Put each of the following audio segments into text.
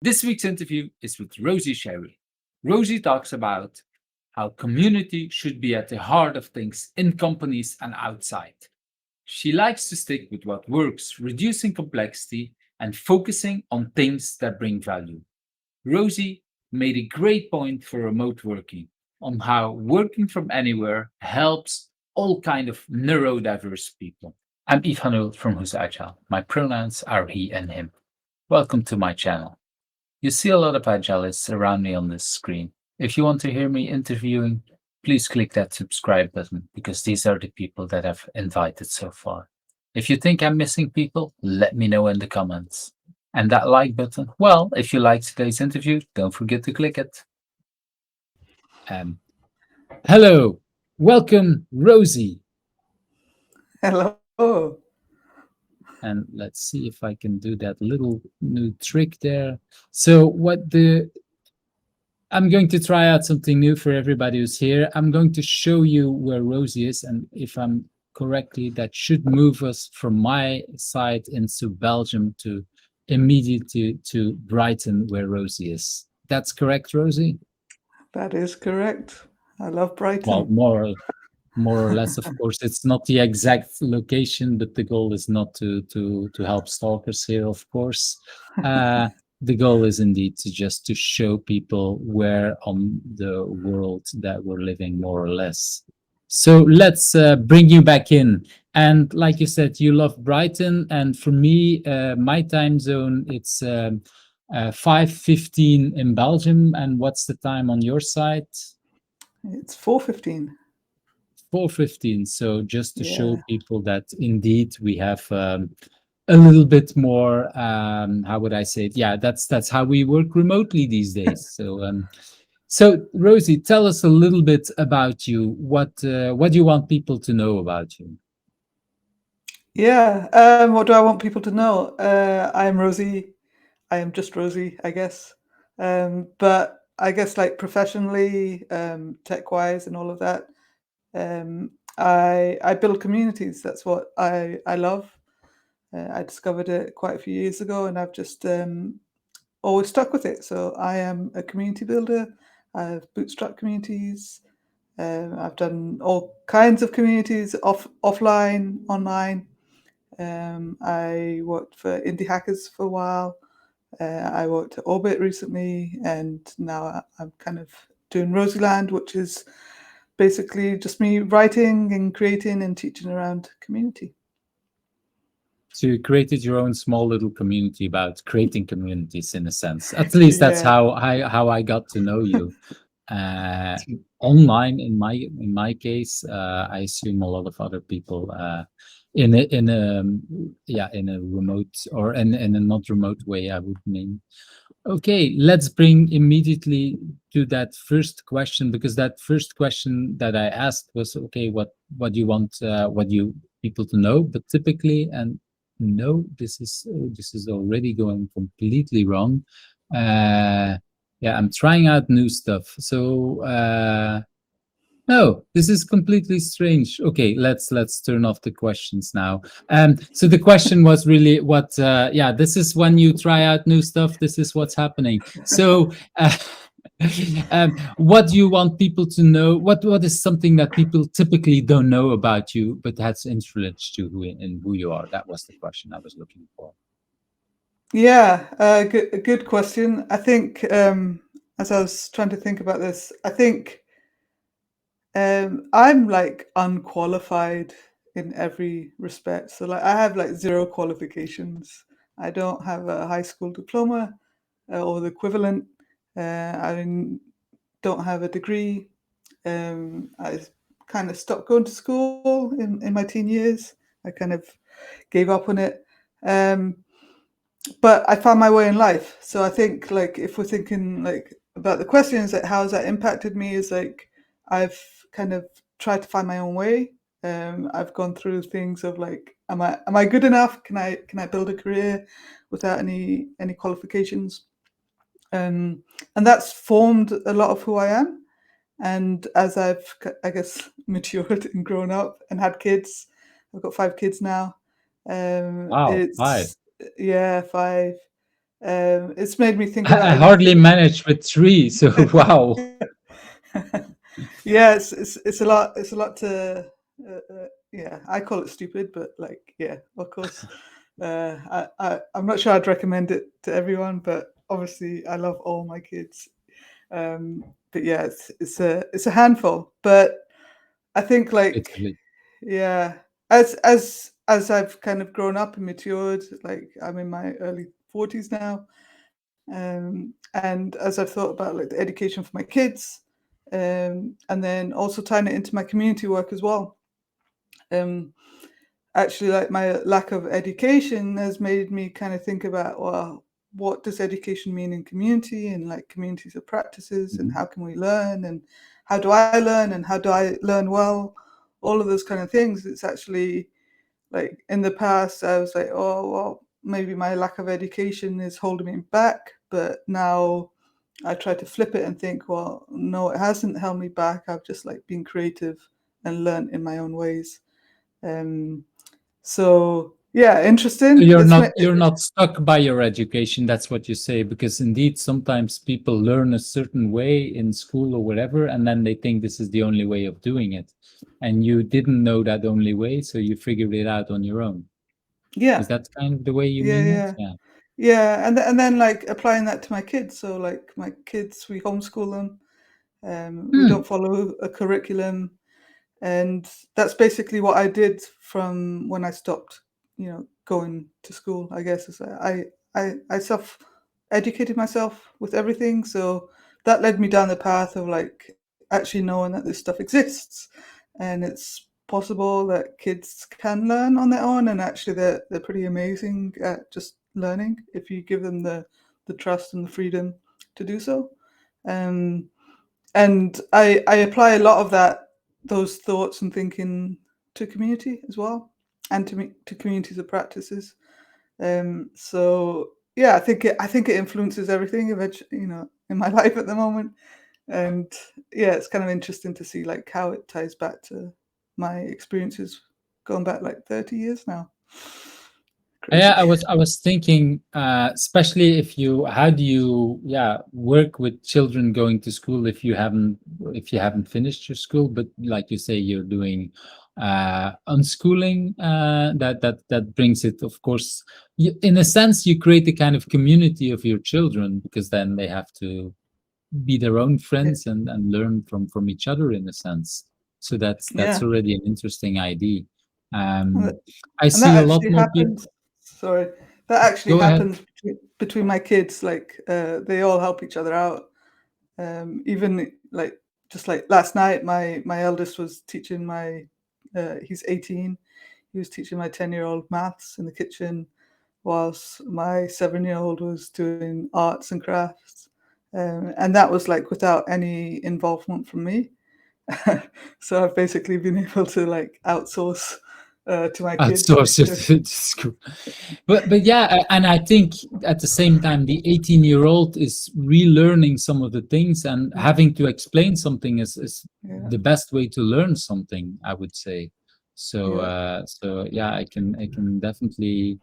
This week's interview is with Rosie Sherry. Rosie talks about how community should be at the heart of things in companies and outside. She likes to stick with what works, reducing complexity and focusing on things that bring value. Rosie made a great point for remote working on how working from anywhere helps all kind of neurodiverse people. I'm Ivanul from Who's Agile. My pronouns are he and him. Welcome to my channel. You see a lot of agilists around me on this screen. If you want to hear me interviewing, please click that subscribe button because these are the people that I've invited so far. If you think I'm missing people, let me know in the comments. And that like button, well, if you liked today's interview, don't forget to click it. Hello, welcome, Rosie. Hello. And let's see if I can do that little new trick there. So I'm going to try out something new for everybody who's here. I'm going to show you where Rosie is, and if I'm correctly, that should move us from my side into Belgium to immediately to Brighton, where Rosie is. That's correct, Rosie? That is correct. I love Well, Brighton. more or less, of course. It's not the exact location, but the goal is not to help stalkers here, of course. The goal is indeed to show people where on the world that we're living, more or less. So let's bring you back in. And like you said, you love Brighton, and for me, my time zone it's 5:15 in Belgium. And what's the time on your side? It's 4:15. 4:15. So just to show Yeah. people that indeed we have a little bit more. How would I say it? Yeah, that's how we work remotely these days. So Rosie, tell us a little bit about you. What do you want people to know about you? Yeah. What do I want people to know? I'm Rosie. I am just Rosie, I guess. But I guess like professionally, tech-wise and all of that, I build communities. That's what I love. I discovered it quite a few years ago, and I've just always stuck with it. So I am a community builder. I've bootstrapped communities. I've done all kinds of communities offline, online. I worked for indie hackers for a while. I worked at Orbit recently, and now I'm kind of doing Rosieland, which is basically just me writing and creating and teaching around community. So you created your own small little community about creating communities in a sense. At least that's Yeah. how I got to know you. Uh, online in my case, I assume a lot of other people in a remote or in a not remote way, I would mean. Okay, let's bring immediately to that first question, because that first question that I asked was, okay, what do you want what do you people to know? But typically, and no, this is already going completely wrong. Yeah, I'm trying out new stuff. So no, this is completely strange. Okay, let's turn off the questions now. So the question was really what? Yeah, this is when you try out new stuff. This is what's happening. So, what do you want people to know? What is something that people typically don't know about you, but has influenced you in who you are? That was the question I was looking for. Yeah, good question. I think as I was trying to think about this, I think I'm like unqualified in every respect. So like I have like zero qualifications. I don't have a high school diploma or the equivalent. Don't have a degree. I kind of stopped going to school in my teen years. I kind of gave up on it. Um, but I found my way in life. So I think like if we're thinking like about the questions, like how has that impacted me, is like I've kind of tried to find my own way. I've gone through things of like, am I good enough? Can I build a career without any qualifications? And that's formed a lot of who I am. And as I guess, matured and grown up and had kids, I've got 5 kids now. Wow, five. It's yeah, 5. It's made me think I about hardly everything. managed with three, so wow. Yeah, it's a lot. It's a lot to. Yeah, I call it stupid, but like, yeah, of course. I'm not sure I'd recommend it to everyone, but obviously, I love all my kids. But yeah, it's a handful. But I think like, Literally. yeah, as I've kind of grown up and matured, like I'm in my early 40s now, and as I've thought about like the education for my kids, and then also tying it into my community work as well. Um, Actually, like my lack of education has made me kind of think about, well, what does education mean in community, and like communities of practices, and Mhm. how can we learn, and how do I learn, and how do I learn well, all of those kind of things. It's actually like in the past, I was like, oh, well, maybe my lack of education is holding me back. But now I try to flip it and think, well, no, it hasn't held me back. I've just like been creative and learned in my own ways. Um, so yeah, So interesting. you're not stuck by your education. That's what you say, because indeed sometimes people learn a certain way in school or whatever, and then they think this is the only way of doing it, and you didn't know that only way, so you figured it out on your own. Is Yeah, that kind of the way you yeah, mean it? yeah, Yeah. yeah. And then like applying that to my kids. So like my kids, we homeschool them. We Hmm. don't follow a curriculum. And that's basically what I did from when I stopped, going to school. I guess is I self educated myself with everything, so that led me down the path of like actually knowing that this stuff exists, and it's possible that kids can learn on their own, and actually they're pretty amazing at just learning if you give them the trust and the freedom to do so. Um, and I apply a lot of those thoughts and thinking to community as well, and to communities of practices. So yeah, I think it influences everything eventually, in my life at the moment. And yeah, it's kind of interesting to see like how it ties back to my experiences going back like 30 years now. Yeah, Crazy. I was thinking, especially if you, how do you, yeah, work with children going to school if you haven't finished your school, but like you say, you're doing unschooling. That brings it, of course, in a sense, you create a kind of community of your children, because then they have to be their own Yeah, friends and learn from each other in a sense. So that's yeah. already an interesting idea. And Um, that, I and see that a lot actually more people. happens. Sorry, that actually Go ahead. happens between my kids. Like they all help each other out. Even like just like last night, my eldest was teaching my. He's 18. He was teaching my 10-year-old maths in the kitchen, whilst my 7-year-old was doing arts and crafts. And that was like without any involvement from me. So I've basically been able to like outsource to my kids. Like, Outsource it to school. But yeah, and I think at the same time, the 18-year-old is relearning some of the things, and yeah, having to explain something is yeah, the best way to learn something, I would say. So yeah, so yeah, I can definitely,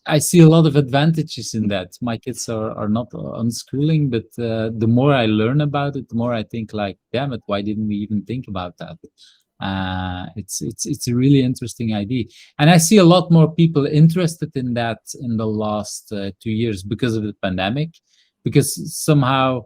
I see a lot of advantages in that. My kids are not unschooling, but the more I learn about it, the more I think like, damn it, why didn't we even think about that? It's a really interesting idea, and I see a lot more people interested in that in the last 2 years because of the pandemic, because somehow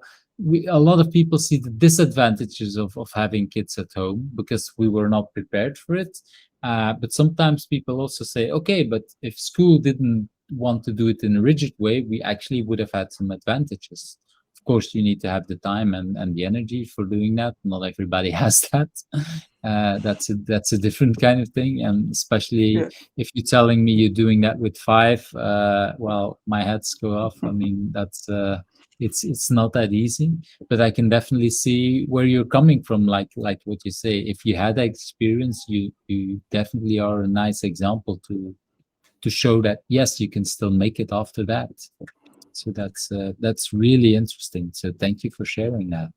a lot of people see the disadvantages of having kids at home because we were not prepared for it. But sometimes people also say, okay, but if school didn't want to do it in a rigid way, we actually would have had some advantages. Of course, you need to have the time and the energy for doing that. Not everybody has that. That's a different kind of thing, and especially yeah, if you're telling me you're doing that with five, well, my heads go off. I mean, it's not that easy, but I can definitely see where you're coming from. Like what you say, if you had that experience, you definitely are a nice example to show that yes, you can still make it after that. So that's really interesting. So thank you for sharing that.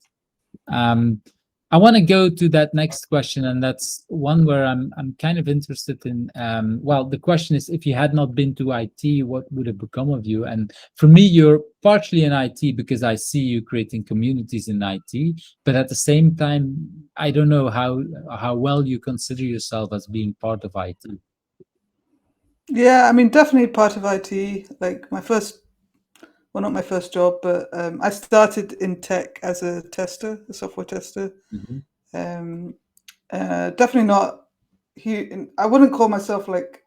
Um, I want to go to that next question, and that's one where I'm kind of interested in. Well, the question is, if you had not been to IT, what would have become of you? And for me, you're partially in IT because I see you creating communities in IT, but at the same time, I don't know how well you consider yourself as being part of IT. Yeah, I mean, definitely part of IT. Like well, not my first job, but I started in tech as a tester, a software tester. Hmm. Um, Definitely not. I wouldn't call myself like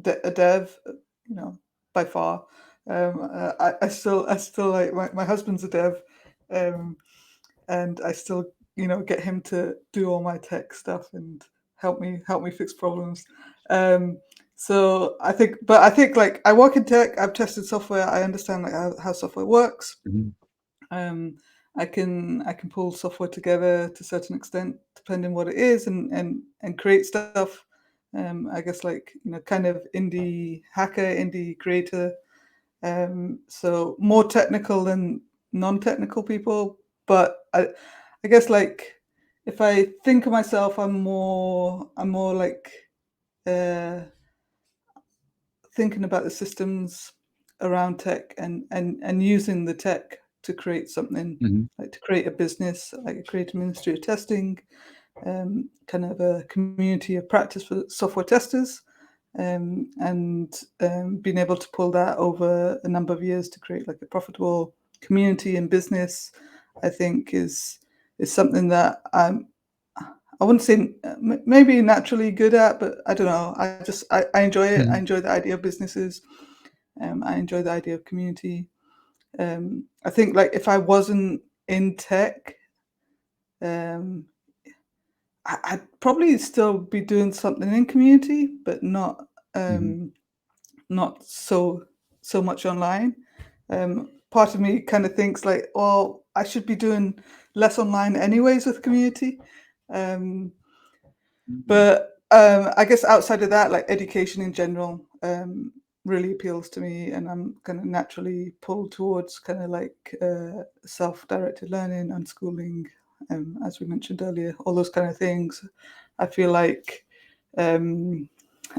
a dev, you know, by far. I still like my husband's a dev, um, and I still, get him to do all my tech stuff and help me fix problems. Um, but I think like I work in tech. I've tested software. I understand like how software works. Hmm. um, I can pull software together to a certain extent, depending what it is, and create stuff. I guess like kind of indie hacker, indie creator. So more technical than non-technical people, but I guess like if I think of myself, I'm more like uh, thinking about the systems around tech and using the tech to create something, Hmm. like to create a business, like create a ministry of testing, kind of a community of practice for software testers, and being able to pull that over a number of years to create like a profitable community and business, I think is something that I wouldn't say maybe naturally good at, but I don't know. I enjoy it. I Hmm. enjoy the idea of businesses. I enjoy the idea of community. I think like if I wasn't in tech, um, I'd probably still be doing something in community, but Hmm. not so much online. Part of me kind of thinks like, well, I should be doing less online anyways with community. Um, But I guess outside of that, like education in general, really appeals to me, and I'm kind of naturally pulled towards kind of like self-directed learning, unschooling, as we mentioned earlier, all those kind of things. I feel like, um,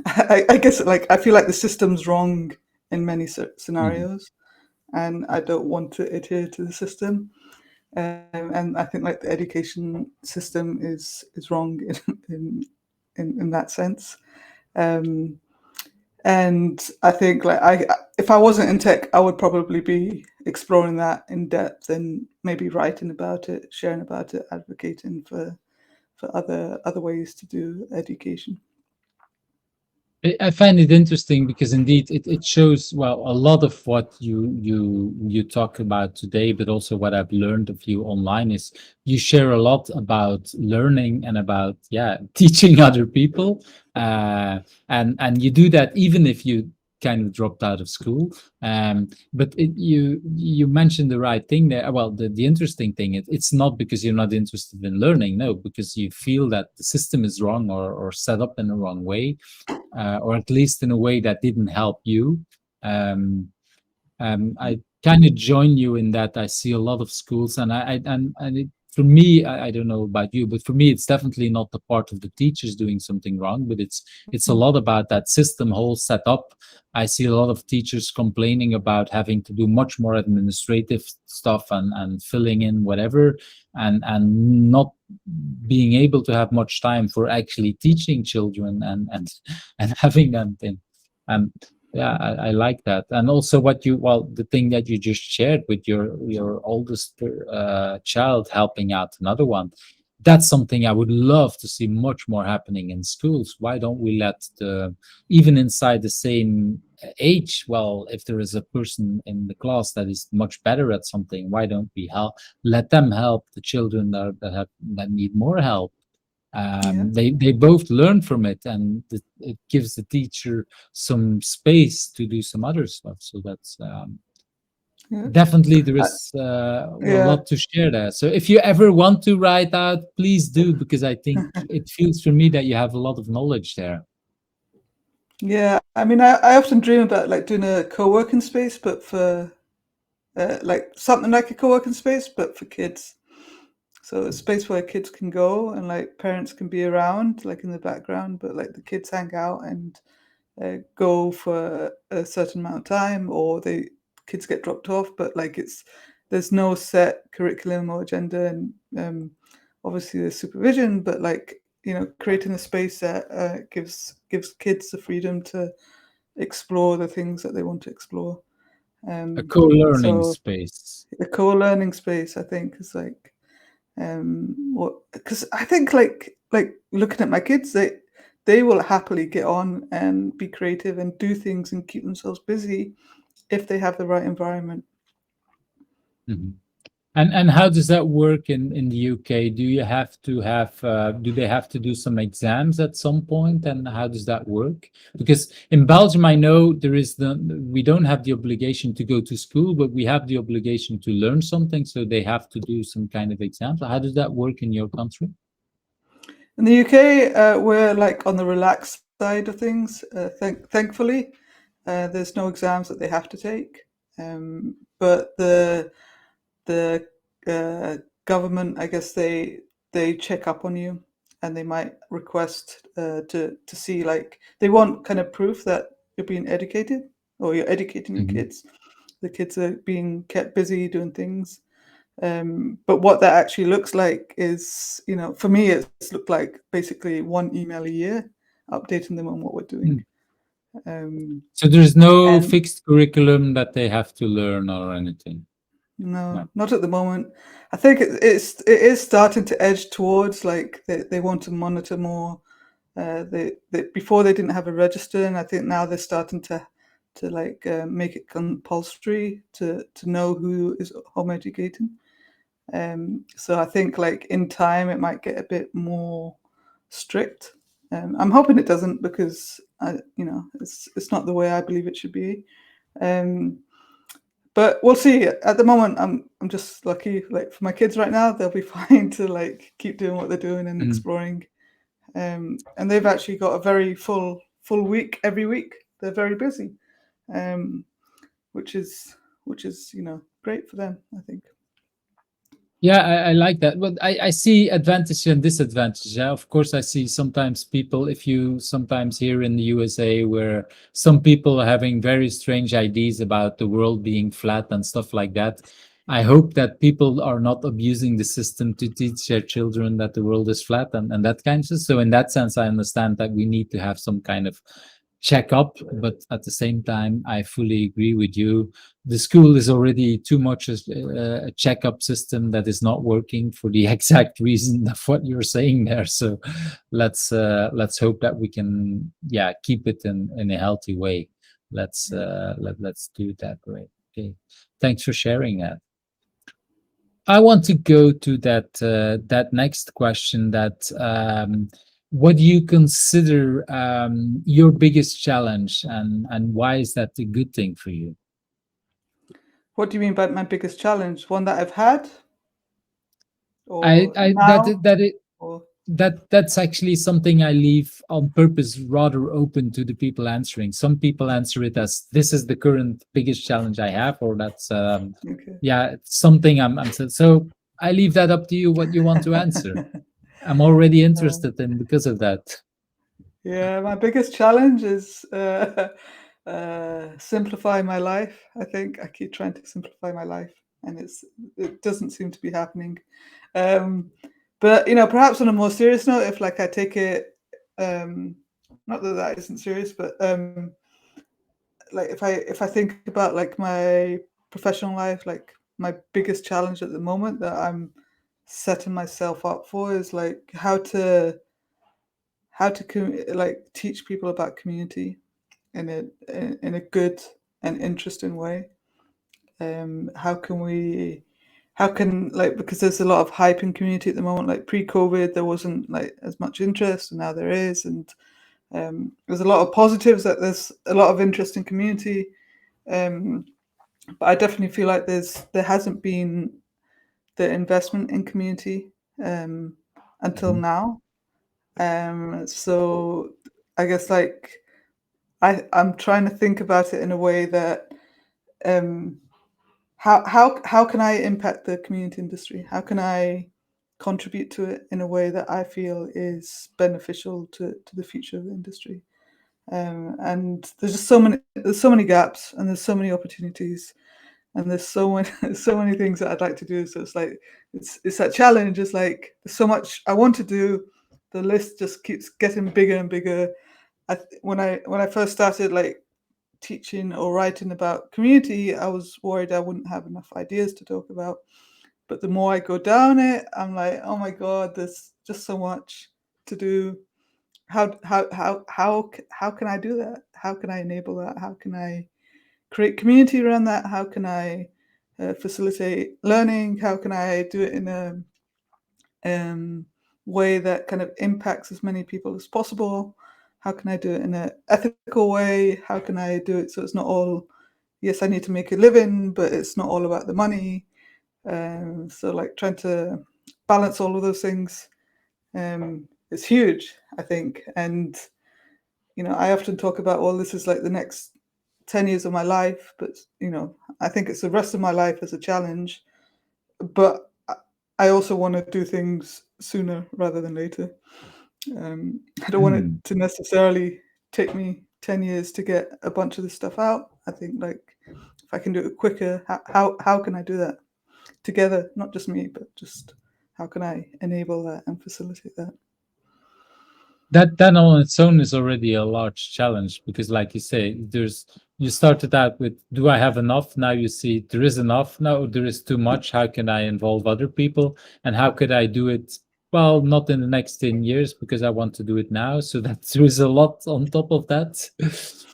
I guess, like I feel like the system's wrong in many Hmm. scenarios, and I don't want to adhere to the system. And I think like the education system is wrong in in that sense. Um, and I think like if I wasn't in tech, I would probably be exploring that in depth and maybe writing about it, sharing about it, advocating for other ways to do education. I find it interesting because indeed it shows well a lot of what you talk about today, but also what I've learned of you online is you share a lot about learning and about teaching other people, and you do that even if you kind of dropped out of school. But you mentioned the right thing there. Well, the interesting thing it's not because you're not interested in learning, no, because you feel that the system is wrong or set up in the wrong way, or at least in a way that didn't help you. Um, I kind of join you in that. I see a lot of schools, and for me, I don't know about you, but for me, it's definitely not the part of the teachers doing something wrong, but it's a lot about that system whole setup. I see a lot of teachers complaining about having to do much more administrative stuff and filling in whatever, and not being able to have much time for actually teaching children and having them think. Um, yeah, I like that, and also the thing that you just shared with your oldest child helping out another one. That's something I would love to see much more happening in schools. Why don't we let the even inside the same age? Well, if there is a person in the class that is much better at something, why don't we let them help the children that need more help? Yeah, They both learn from it, and it gives the teacher some space to do some other stuff. So that's yeah, definitely there I, is a yeah, lot to share there. So if you ever want to write out, please do, because I think it feels for me that you have a lot of knowledge there. yeah. I mean, I often dream about like doing a co-working space, but for like something like a co-working space, but for kids. So a space where kids can go and like parents can be around, like in the background, but like the kids hang out and go for a certain amount of time, or the kids get dropped off. But like there's no set curriculum or agenda, and obviously there's supervision, but like creating a space that gives kids the freedom to explore the things that they want to explore. A co-learning So space. a co-learning space, I think, is like what, because I think like looking at my kids, they will happily get on and be creative and do things and keep themselves busy if they have the right environment. Mhm. And how does that work in the UK? Do you have to have do they have to do some exams at some point, and how does that work? Because in Belgium, I know there is we don't have the obligation to go to school, but we have the obligation to learn something, so they have to do some kind of exams. How does that work in your country? In the UK, we're like on the relaxed side of things. Thankfully, there's no exams that they have to take, but the government, I guess they check up on you, and they might request to see, like, they want kind of proof that you're being educated or you're educating your Mhm. kids. The kids are being kept busy doing things. But what that actually looks like is, for me, it's looked like basically one email a year, updating them on what we're doing. Mm. Um, So there's no and fixed curriculum that they have to learn or anything. no, No. not at the moment. I think it is starting to edge towards like they want to monitor more. They before they didn't have a register, and I think now they're starting to like make it compulsory to know who is home educating. So I think like in time it might get a bit more strict. I'm hoping it doesn't, because it's not the way I believe it should be. Um, but we'll see. At the moment, I'm just lucky. Like for my kids right now, they'll be fine to like keep doing what they're doing and Mhm. exploring. And they've actually got a very full week every week. They're very busy, um, which is great for them, I think. Yeah, I like that. But I see advantage and disadvantage. Yeah, of course, I see sometimes people, if you sometimes here in the USA, where some people are having very strange ideas about the world being flat and stuff like that. I hope that people are not abusing the system to teach their children that the world is flat and that kind of stuff. So in that sense, I understand that we need to have some kind of check up. But at the same time, I fully agree with you. The school is already too much a checkup system that is not working for the exact reason of what you're saying there. So let's hope that we can keep it in a healthy way. Yeah. Let's do it that way. Okay, thanks for sharing that. I want to go to that next question. That what do you consider your biggest challenge, and why is that a good thing for you? What do you mean by my biggest challenge? One that I've had, I or I that now, i- that it or that's actually something I leave on purpose rather open to the people answering. Some people answer it as this is the current biggest challenge I have, or that's okay. it's something I'm so I leave that up to you what you want to answer. I'm already Uh, interested in because of that. yeah, my biggest challenge is simplify my life. I think I keep trying to simplify my life, and it doesn't seem to be happening. Um, but perhaps on a more serious note, if like I take it, not that that isn't serious, but like if I think about like my professional life, like my biggest challenge at the moment that I'm setting myself up for is like how to like teach people about community in a good and interesting way. How can like, because there's a lot of hype in community at the moment. Like pre-COVID, there wasn't like as much interest, and now there is, and there's a lot of positives that there's a lot of interest in community. Um, but I definitely feel like there hasn't been the investment in community until Mhm. now. So I guess like I'm trying to think about it in a way that um, how can I impact the community industry? How can I contribute to it in a way that I feel is beneficial to the future of the industry. And there's so many gaps, and there's so many opportunities, and there's so many so many things that I'd like to do. So it's like it's that challenge. It's like there's so much I want to do. The list just keeps getting bigger and bigger. When I first started like teaching or writing about community, I was worried I wouldn't have enough ideas to talk about. But the more I go down it, I'm like, oh my god, there's just so much to do. How can I do that? How can I enable that? How can I create community around that? How can I facilitate learning? How can I do it in a way that kind of impacts as many people as possible? How can I do it in an ethical way? How can I do it so it's not all, yes, I need to make a living, but it's not all about the money. So like trying to balance all of those things is huge, I think. And, I often talk about, well, this is like the next 10 years of my life, but, I think it's the rest of my life as a challenge. But I also want to do things sooner rather than later. I don't want it Mm. to necessarily take me 10 years to get a bunch of this stuff out. I think like if I can do it quicker, how can I do that together? Not just me, but just how can I enable that and facilitate that? That on its own is already a large challenge because, like you say, you started out with, do I have enough? Now you see there is enough. No, there is too much. How can I involve other people? And how could I do it? Well, not in the next 10 years because I want to do it now. So that there is a lot on top of that.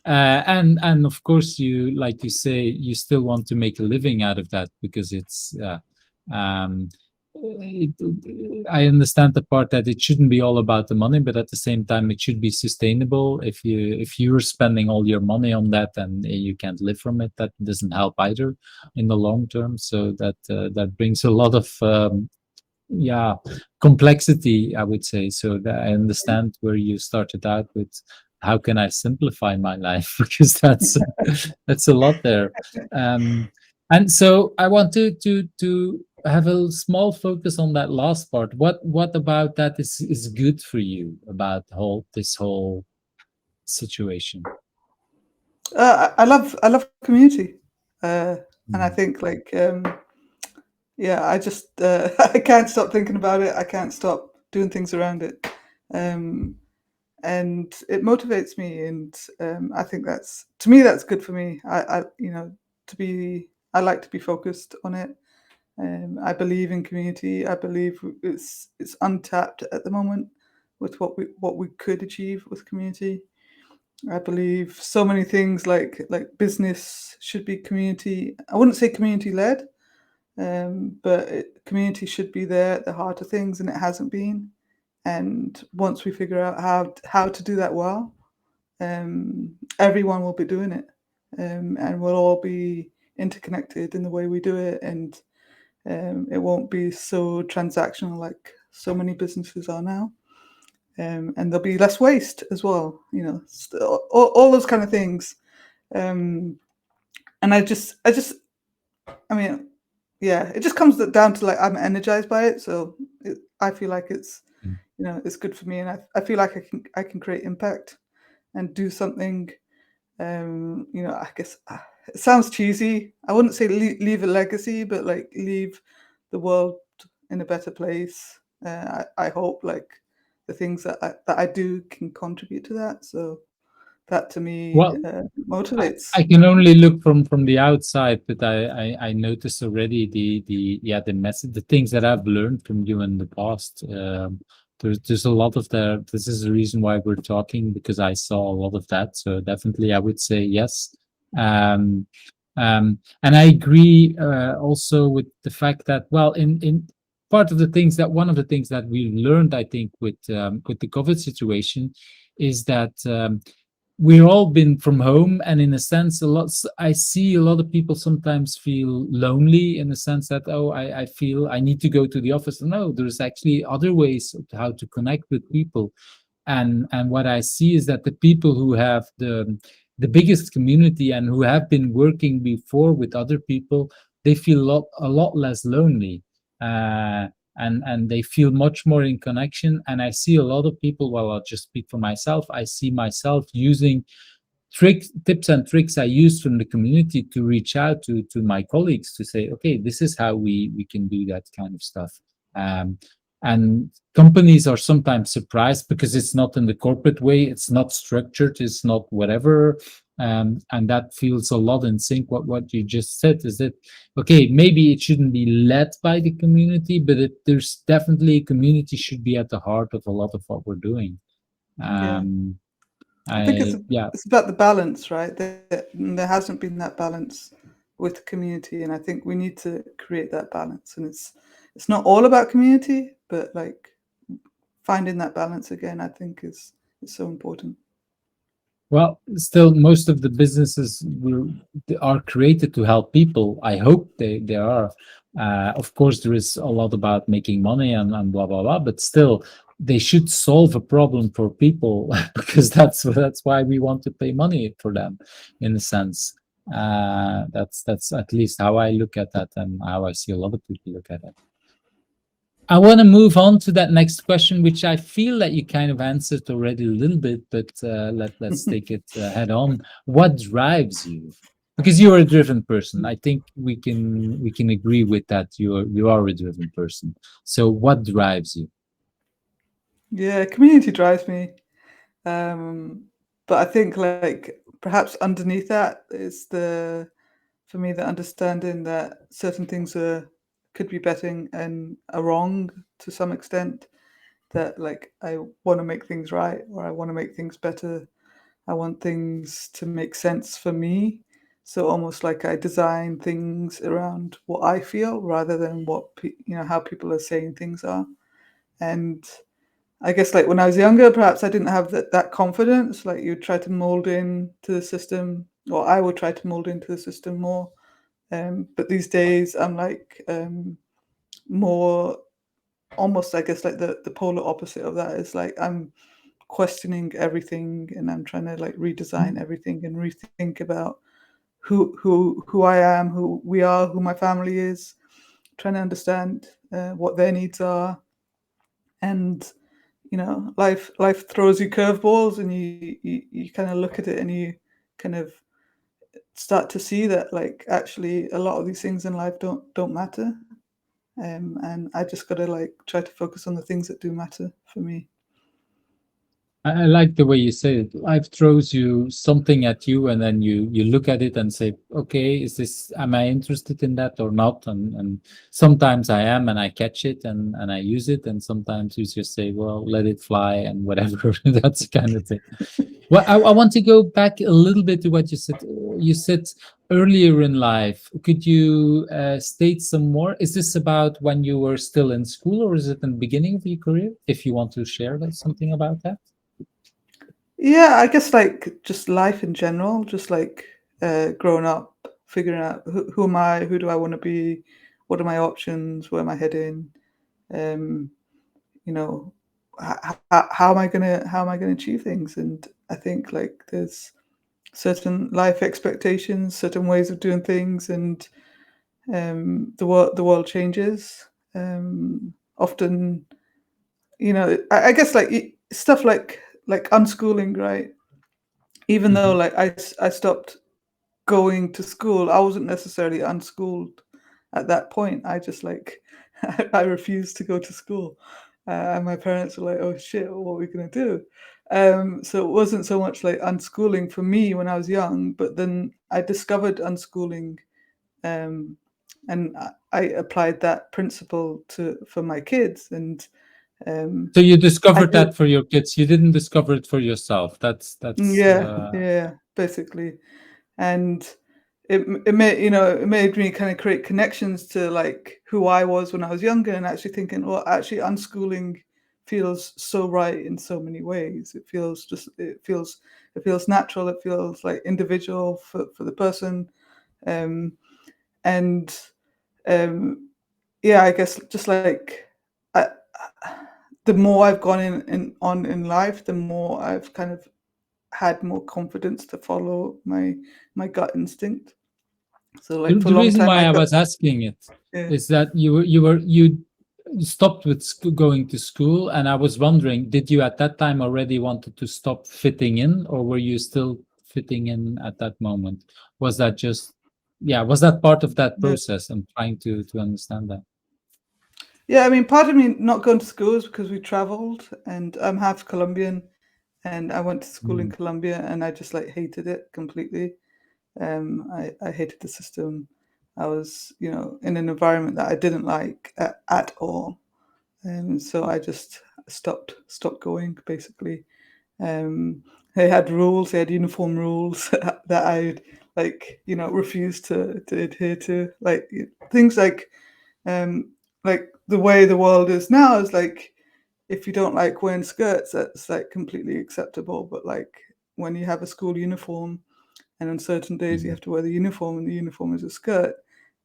And of course, like you say, you still want to make a living out of that because it's um, I understand the part that it shouldn't be all about the money, but at the same time, it should be sustainable. If you're spending all your money on that and you can't live from it, that doesn't help either in the long term. So that brings a lot of yeah, complexity, I would say. So that I understand where you started out with. How can I simplify my life? Because that's a lot there. Um, and so I want to have a small focus on that last part. What about that is good for you about this whole situation? I love community, and I Mm. think like yeah, I just I can't stop thinking about it. I can't stop doing things around it, um, and it motivates me. And I think that's to me that's good for me. To be I like to be focused on it. I believe in community. I believe it's untapped at the moment with what we could achieve with community. I believe so many things like business should be community. I wouldn't say community led, but community should be there at the heart of things, and it hasn't been. And once we figure out how to do that well, everyone will be doing it, and we'll all be interconnected in the way we do it, and it won't be so transactional like so many businesses are now. And there'll be less waste as well. All those kind of things. Um, and I mean, yeah, it just comes down to like I'm energized by it, so I feel like it's good for me, and I feel like I can create impact and do something. I guess it sounds cheesy. I wouldn't say leave a legacy, but like leave the world in a better place. I hope like the things that I do can contribute to that. So that to me Well, motivates. I can only look from the outside, but I notice already the message, the things that I've learned from you in the past. There's a lot of there. This is the reason why we're talking because I saw a lot of that. So definitely, I would say yes. Um, and I agree also with the fact that well, in part of the things that one of the things that we learned, I think, with the COVID situation, is that. We've all been from home, and in a sense I see a lot of people sometimes feel lonely in the sense that, oh, I feel I need to go to the office. No, there's actually other ways of how to connect with people. And what I see is that the people who have the biggest community and who have been working before with other people, they feel a lot less lonely. and they feel much more in connection. And I see a lot of people, well, I'll just speak for myself, I see myself using tricks, tips and tricks I use from the community to reach out to my colleagues to say, okay, this is how we can do that kind of stuff. um, and companies are sometimes surprised because it's not in the corporate way, it's not structured, it's not whatever. And that feels a lot in sync what you just said, is that okay, maybe it shouldn't be led by the community, but there's definitely, community should be at the heart of a lot of what we're doing. Yeah. um, I think it's yeah. it's about the balance, right? There hasn't been that balance with the community, and I think we need to create that balance. And it's not all about community, but like finding that balance again, I think is so important. Well, still, most of the businesses they are created to help people. I hope they are. Of course, there is a lot about making money and blah blah blah, but still, they should solve a problem for people because that's why we want to pay money for them, in a sense. That's at least how I look at that, and how I see a lot of people look at it. I want to move on to that next question, which I feel that you kind of answered already a little bit, but let's take it head on. What drives you? Because you're a driven person. I think we can agree with that. You are a driven person. So what drives you? Yeah, community drives me. Um, but I think like perhaps underneath that is the for me the understanding that certain things are could be better and are wrong to some extent. That like I want to make things right or I want to make things better. I want things to make sense for me. So almost like I design things around what I feel rather than what how people are saying things are. And I guess like when I was younger, perhaps I didn't have that confidence. Like you try to mold in to the system, or I would try to mold into the system more. But these days, I'm like more almost, I guess, like the polar opposite of that is like I'm questioning everything and I'm trying to like redesign everything and rethink about who I am, who we are, who my family is, trying to understand what their needs are. And life throws you curveballs and you kind of look at it and you kind of start to see that like actually a lot of these things in life don't matter. And I just gotta like try to focus on the things that do matter for me. I like the way you say it. Life throws you something at you, and then you look at it and say, "Okay, is this? Am I interested in that or not?" And sometimes I am, and I catch it and I use it, and sometimes you just say, "Well, let it fly," and whatever. That's the kind of thing. Well, I want to go back a little bit to what you said. You said earlier in life. Could you state some more? Is this about when you were still in school, or is it in the beginning of your career? If you want to share something about that. Yeah, I guess like just life in general, just like growing up, figuring out who am I, who do I want to be, what are my options, where am I heading, um, you know, how am I gonna achieve things? And I think like there's certain life expectations, certain ways of doing things, and the world changes. Often, I guess like stuff like unschooling, right? Even though Mhm. like I stopped going to school, I wasn't necessarily unschooled at that point. I just like I refused to go to school, and my parents were like, "Oh shit, what are we gonna do?" So it wasn't so much like unschooling for me when I was young, but then I discovered unschooling, um, and I applied that principle to for my kids, and um, So you I discovered did. that for your kids. You didn't discover it for yourself. That's Yeah, yeah, basically. And it made me kind of create connections to like who I was when I was younger, and actually thinking, well, actually unschooling feels so right in so many ways. It feels natural, it feels like individual for the person. um and yeah, I guess just like I, the more I've gone in life, the more I've kind of had more confidence to follow my gut instinct. So the, like for a the long reason time, why I I got was asking it yeah. is that you stopped with going to school, and I was wondering, did you at that time already wanted to stop fitting in, or were you still fitting in at that moment? Was that just, yeah, was that part of that Yeah. process? I'm trying to understand that. Yeah, I mean, part of me not going to school is because we traveled, and I'm half Colombian, and I went to school in Mm. Colombia, and I just like hated it completely. I hated the system. I was, in an environment that I didn't like at all, and so I just stopped going basically. Um, they had rules, they had uniform rules that I like, refused to adhere to, like things um, like the way the world is now is like if you don't like wearing skirts, that's like completely acceptable. But like when you have a school uniform and on certain days you Mhm. have to wear the uniform and the uniform is a skirt,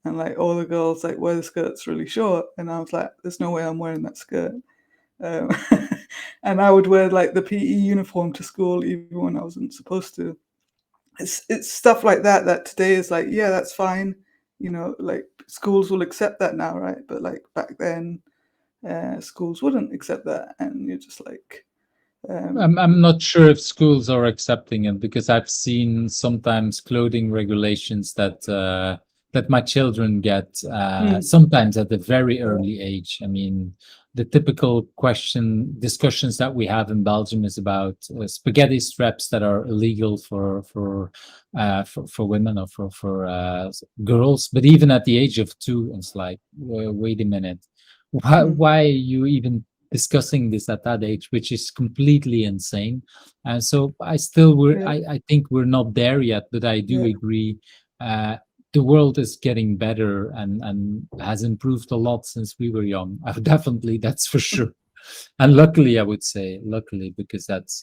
and like all the girls like wear the skirts really short, and I was like, there's no way I'm wearing that skirt. Um, and I would wear like the PE uniform to school even when I wasn't supposed to. It's stuff like that today is like, yeah, that's fine. Like schools will accept that now, right? But like back then, schools wouldn't accept that, and you're just like, um, I'm not sure if schools are accepting it, because I've seen sometimes clothing regulations that my children get mm, sometimes at a very early age. I mean, the typical discussions that we have in Belgium is about spaghetti straps that are illegal for women or for girls. But even at the age of 2, it's like, wait a minute, mm, why are you even discussing this at that age, which is completely insane. And so yeah, I think we're not there yet, but I do yeah, agree. Uh, the world is getting better and has improved a lot since we were young. Definitely, that's for sure. And luckily, I would say, luckily, because that's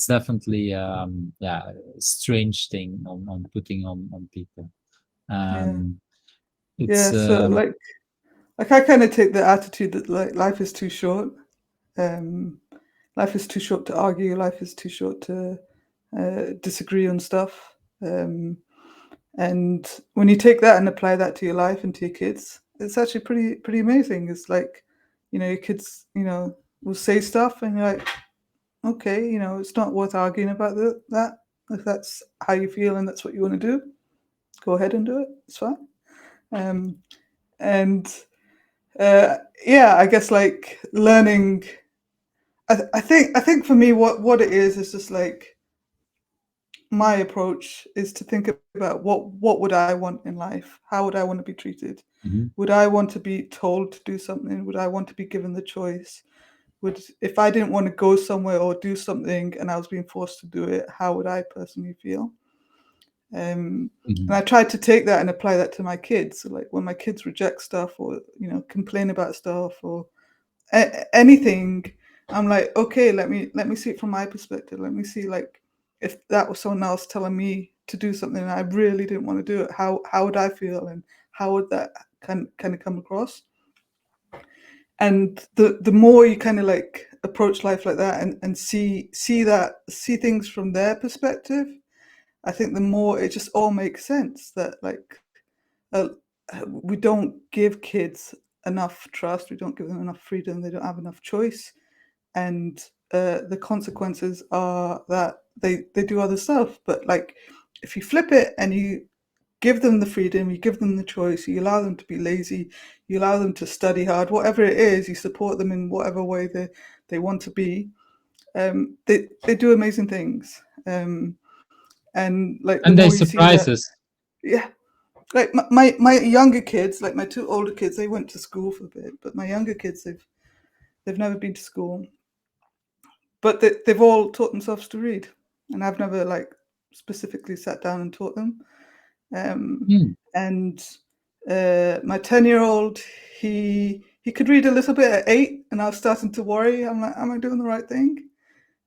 definitely yeah, a strange thing on putting on people. yeah, Um, it's yeah. So like I kind of take the attitude that like life is too short. Um, Life is too short to argue. Life is too short to disagree on stuff. And when you take that and apply that to your life and to your kids, it's actually pretty amazing. It's like, your kids, will say stuff, and you're like, okay, it's not worth arguing about that. If that's how you feel and that's what you want to do, go ahead and do it. It's fine. Um, and yeah, I guess like learning. I think for me, what it is just like my approach is to think about what would I want in life? How would I want to be treated? Mhm, Would I want to be told to do something? Would I want to be given the choice? Would If I didn't want to go somewhere or do something and I was being forced to do it, how would I personally feel? And mhm. I tried to take that and apply that to my kids. So like when my kids reject stuff or complain about stuff or anything, I'm like, okay, let me see it from my perspective. Let me see like if that was someone else telling me to do something and I really didn't want to do it, how would I feel and how would that kind of come across? And the more you kind of like approach life like that and see things from their perspective, I think the more it just all makes sense that like uh, we don't give kids enough trust, we don't give them enough freedom, they don't have enough choice, and the consequences are that they do other stuff. But like if you flip it and you give them the freedom, you give them the choice, you allow them to be lazy, you allow them to study hard, whatever it is, you support them in whatever way they want to be, they do amazing things. And like the And they more you see surprise that, us. yeah, like my younger kids, like my two older kids, they went to school for a bit, but my younger kids, they've never been to school, but they've all taught themselves to read, and I've never like specifically sat down and taught them. Um, Hmm. and my 10-year-old, he could read a little bit at 8, and I was starting to worry. I'm like, am I doing the right thing?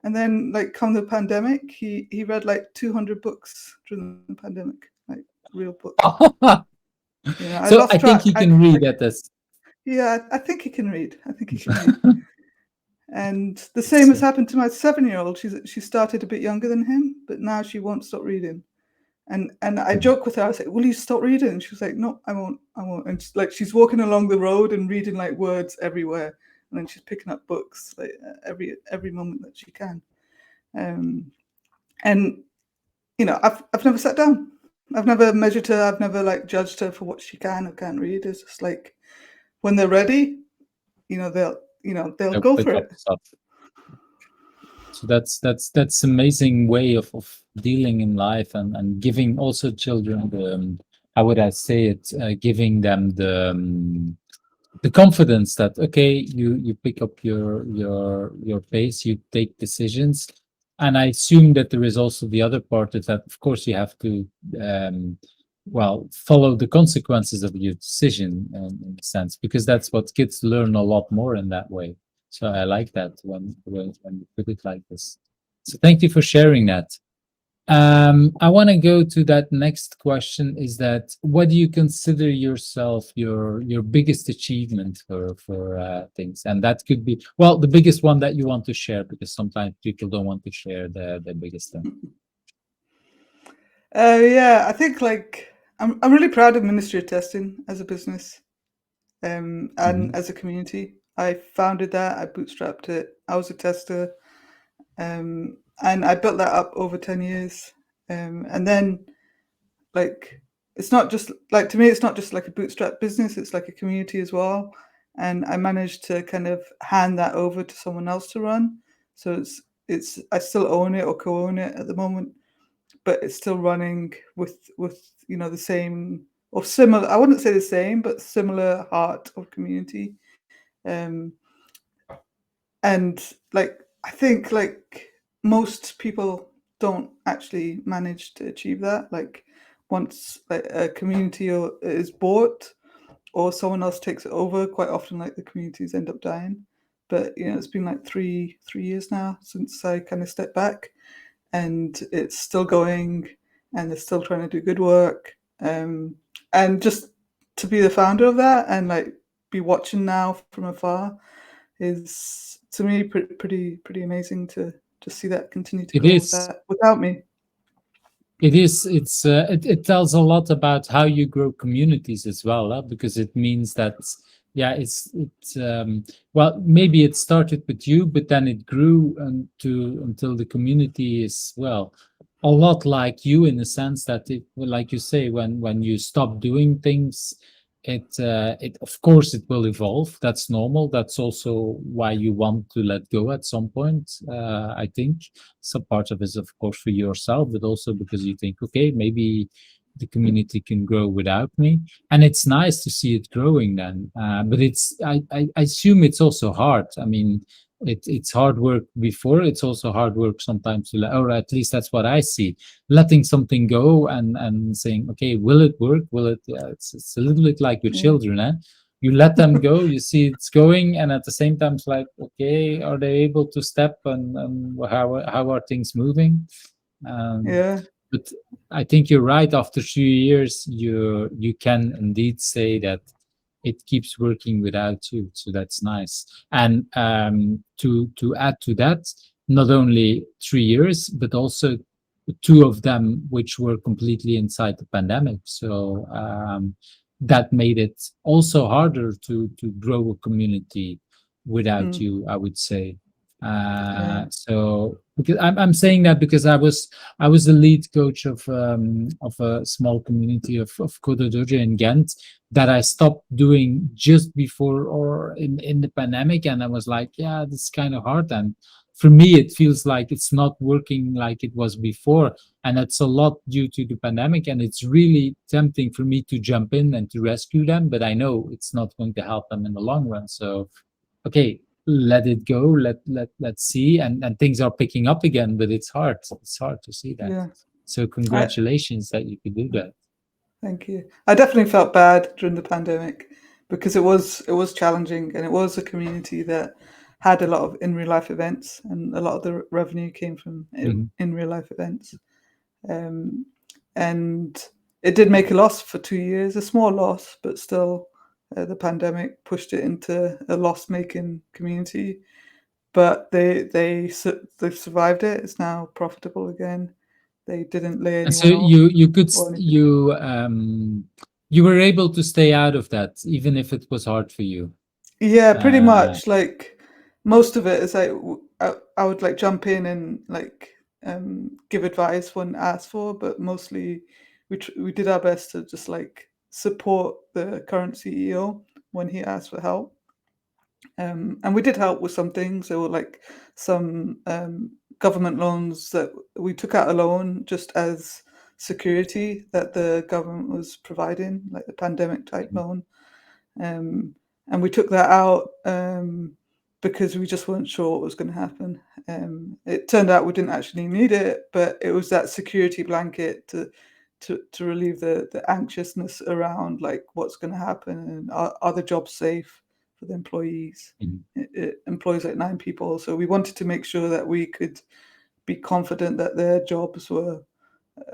And then like come the pandemic, he read like 200 books during the pandemic, like real books. I So lost I think track. you can read at this. Yeah, I think he can read. I think he can read. And the same It's, has happened to my 7-year-old. She started a bit younger than him, but now she won't stop reading. And I joke with her. I was like, "Will you stop reading?" And she was like, "No, I won't. I won't." And she's walking along the road and reading like words everywhere, and then she's picking up books like every moment that she can. And I've never sat down. I've never measured her. I've never like judged her for what she can or can't read. It's just like when they're ready, they'll go pick for up it. stuff. So that's amazing way of dealing in life and giving also children the how would I say it, giving them the confidence that okay, you pick up your pace, you take decisions. And I assume that there is also the other part is that of course you have to follow the consequences of your decision in a sense, because that's what kids learn a lot more in that way. So I like that when you put it like this. So thank you for sharing that. I want to go to that next question. Is that what do you consider yourself your biggest achievement for things? And that could be the biggest one that you want to share, because sometimes people don't want to share the biggest thing. Yeah, I think like I'm really proud of Ministry of Testing as a business, and as a community. I founded that. I bootstrapped it. I was a tester, and I built that up over 10 years. And then like it's not just like, to me it's not just like a bootstrap business, it's like a community as well. And I managed to kind of hand that over to someone else to run. So it's I still own it or co-own it at the moment, but it's still running with the same or similar, I wouldn't say the same, but similar heart of community. Um, and like I think like most people don't actually manage to achieve that. Like once like a community is bought or someone else takes it over, quite often like the communities end up dying. But it's been like three years now since I kind of stepped back, and it's still going, and they're still trying to do good work. And just to be the founder of that and like be watching now from afar is to me pretty amazing to just see that continue to It grow is. without me. It is. It tells a lot about how you grow communities as well, because it means that maybe it started with you, but then it grew until the community is a lot like you, in the sense that it, like you say, when you stop doing things, it of course it will evolve. That's normal. That's also why you want to let go at some point. I think some part of it is of course for yourself, but also because you think, okay, maybe the community can grow without me, and it's nice to see it growing then. But I assume it's also hard. I mean, it's hard work before. It's also hard work sometimes or at least that's what I see. Letting something go and saying, okay, will it work? Will it? Yeah, it's a little bit like with Yeah. children, eh? You let them go, you see it's going, and at the same time, it's like, okay, are they able to step and how are things moving? Yeah. But I think you're right. After 3 years, you can indeed say that it keeps working without you. So that's nice. And to add to that, not only 3 years, but also two of them which were completely inside the pandemic. So that made it also harder to grow a community without you, I would say. Yeah. So because I'm saying that because I was the lead coach of a small community of Côte d'Or in Ghent that I stopped doing just before or in the pandemic, and I was like, yeah, this is kind of hard. And for me, it feels like it's not working like it was before, and it's a lot due to the pandemic. And it's really tempting for me to jump in and to rescue them, but I know it's not going to help them in the long run. So, okay, let it go. Let's see, and things are picking up again, but it's hard. It's hard to see that. Yeah. So congratulations that you could do that. Thank you. I definitely felt bad during the pandemic because it was challenging, and it was a community that had a lot of in real life events, and a lot of the revenue came from in real life events. And it did make a loss for 2 years, a small loss, but still, the pandemic pushed it into a loss-making community. But they've survived it. It's now profitable again, they didn't lay And so anyone off you could or anything. you were able to stay out of that even if it was hard for you. Yeah, pretty Uh, much. Like most of it is like I would like jump in and like give advice when asked for, but mostly we did our best to just like support the current CEO when he asked for help. And we did help with some things. There were like some government loans that we took out a loan just as security that the government was providing, like the pandemic type loan. Um, and we took that out because we just weren't sure what was going to happen. It turned out we didn't actually need it, but it was that security blanket to relieve the anxiousness around like what's going to happen and are the jobs safe for the employees. Mhm. It employs like 9 people, so we wanted to make sure that we could be confident that their jobs were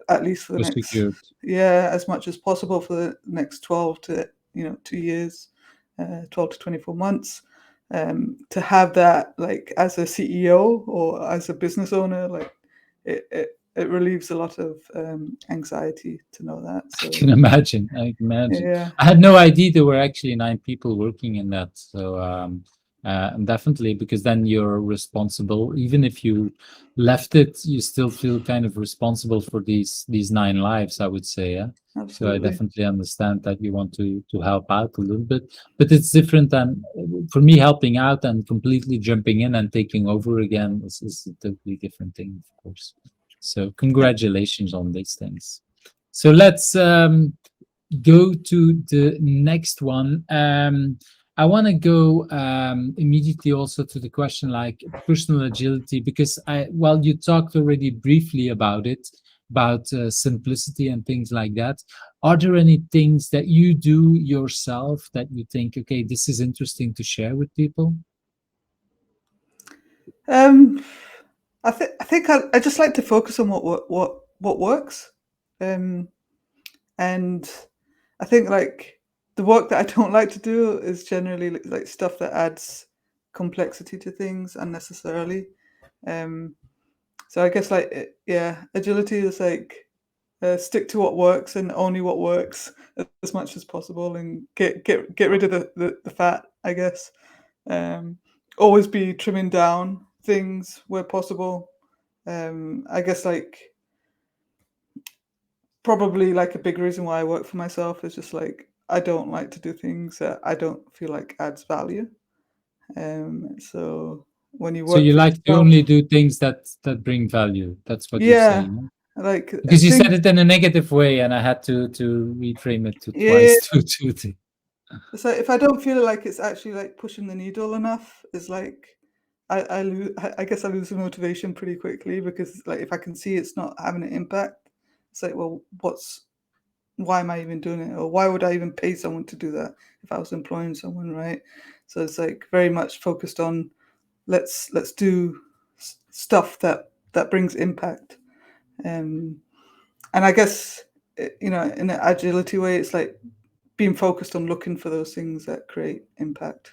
at least for the was next, secured. yeah, as much as possible for the next 12 to 2 years, 12 to 24 months. To have that like as a CEO or as a business owner, like it relieves a lot of anxiety to know that. I So can imagine. I can imagine. yeah, I had no idea there were actually 9 people working in that. So and definitely, because then you're responsible. Even if you left it, you still feel kind of responsible for these 9 lives, I would say. Yeah. So I absolutely. definitely understand that you want to help out a little bit, but it's different than for me helping out and completely jumping in and taking over again is a totally different thing, of course. So Yeah. congratulations on these things. So let's go to the next one. I want to go immediately also to the question like personal agility, because well, you talked already briefly about it, about simplicity and things like that. Are there any things that you do yourself that you think, okay, this is interesting to share with people? Um, I think I just like to focus on what works, um, and I think like the work that I don't like to do is generally like stuff that adds complexity to things unnecessarily. Um, so I guess like yeah, agility is like stick to what works and only what works as much as possible, and get rid of the fat, I guess. Um, Always be trimming down things where possible. I guess like probably like a big reason why I work for myself is just like I don't like to do things that I don't feel like adds value. So when you So work you for like to only yourself, do things that bring value. That's what you're yeah, saying. Huh? like I Because you said think it in a negative way, and I had to reframe it to yeah, twice to it's like if I don't feel like it's actually like pushing the needle enough, it's like I guess I lose the motivation pretty quickly because like if I can see it's not having an impact, it's like well, why am I even doing it, or why would I even pay someone to do that if I was employing someone, right? So it's like very much focused on let's do stuff that brings impact, um, and I guess in an agility way, it's like being focused on looking for those things that create impact.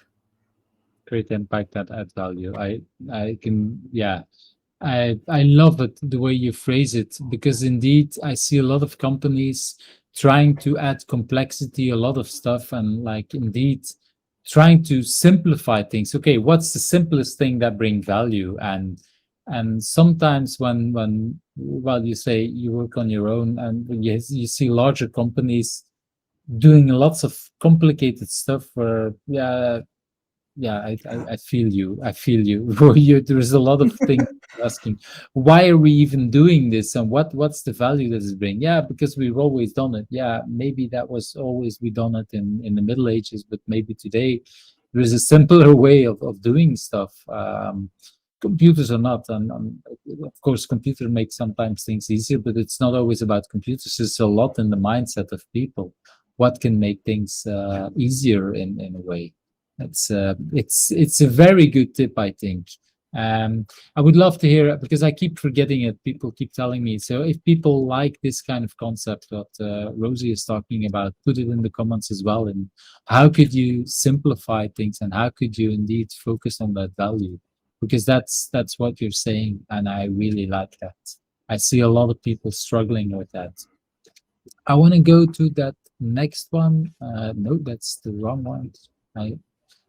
create impact that add value. I can, yeah, I love it the way you phrase it, because indeed I see a lot of companies trying to add complexity, a lot of stuff, and like indeed trying to simplify things. Okay, what's the simplest thing that bring value? And sometimes when well, you say you work on your own, and you see larger companies doing lots of complicated stuff where, yeah, I feel you. I feel you. There's a lot of things asking, why are we even doing this, and what's the value that it bring? Yeah, because we've always done it. Yeah, maybe that was always we done it in the Middle Ages, but maybe today there is a simpler way of doing stuff. Computers are not, and of course, computer makes sometimes things easier, but it's not always about computers. It's a lot in the mindset of people. What can make things easier in a way? It's a very good tip, I think. I would love to hear it because I keep forgetting it. People keep telling me. So if people like this kind of concept, what Rosie is talking about, put it in the comments as well. And how could you simplify things, and how could you indeed focus on that value? Because that's what you're saying, and I really like that. I see a lot of people struggling with that. I want to go to that next one. No, that's the wrong one. I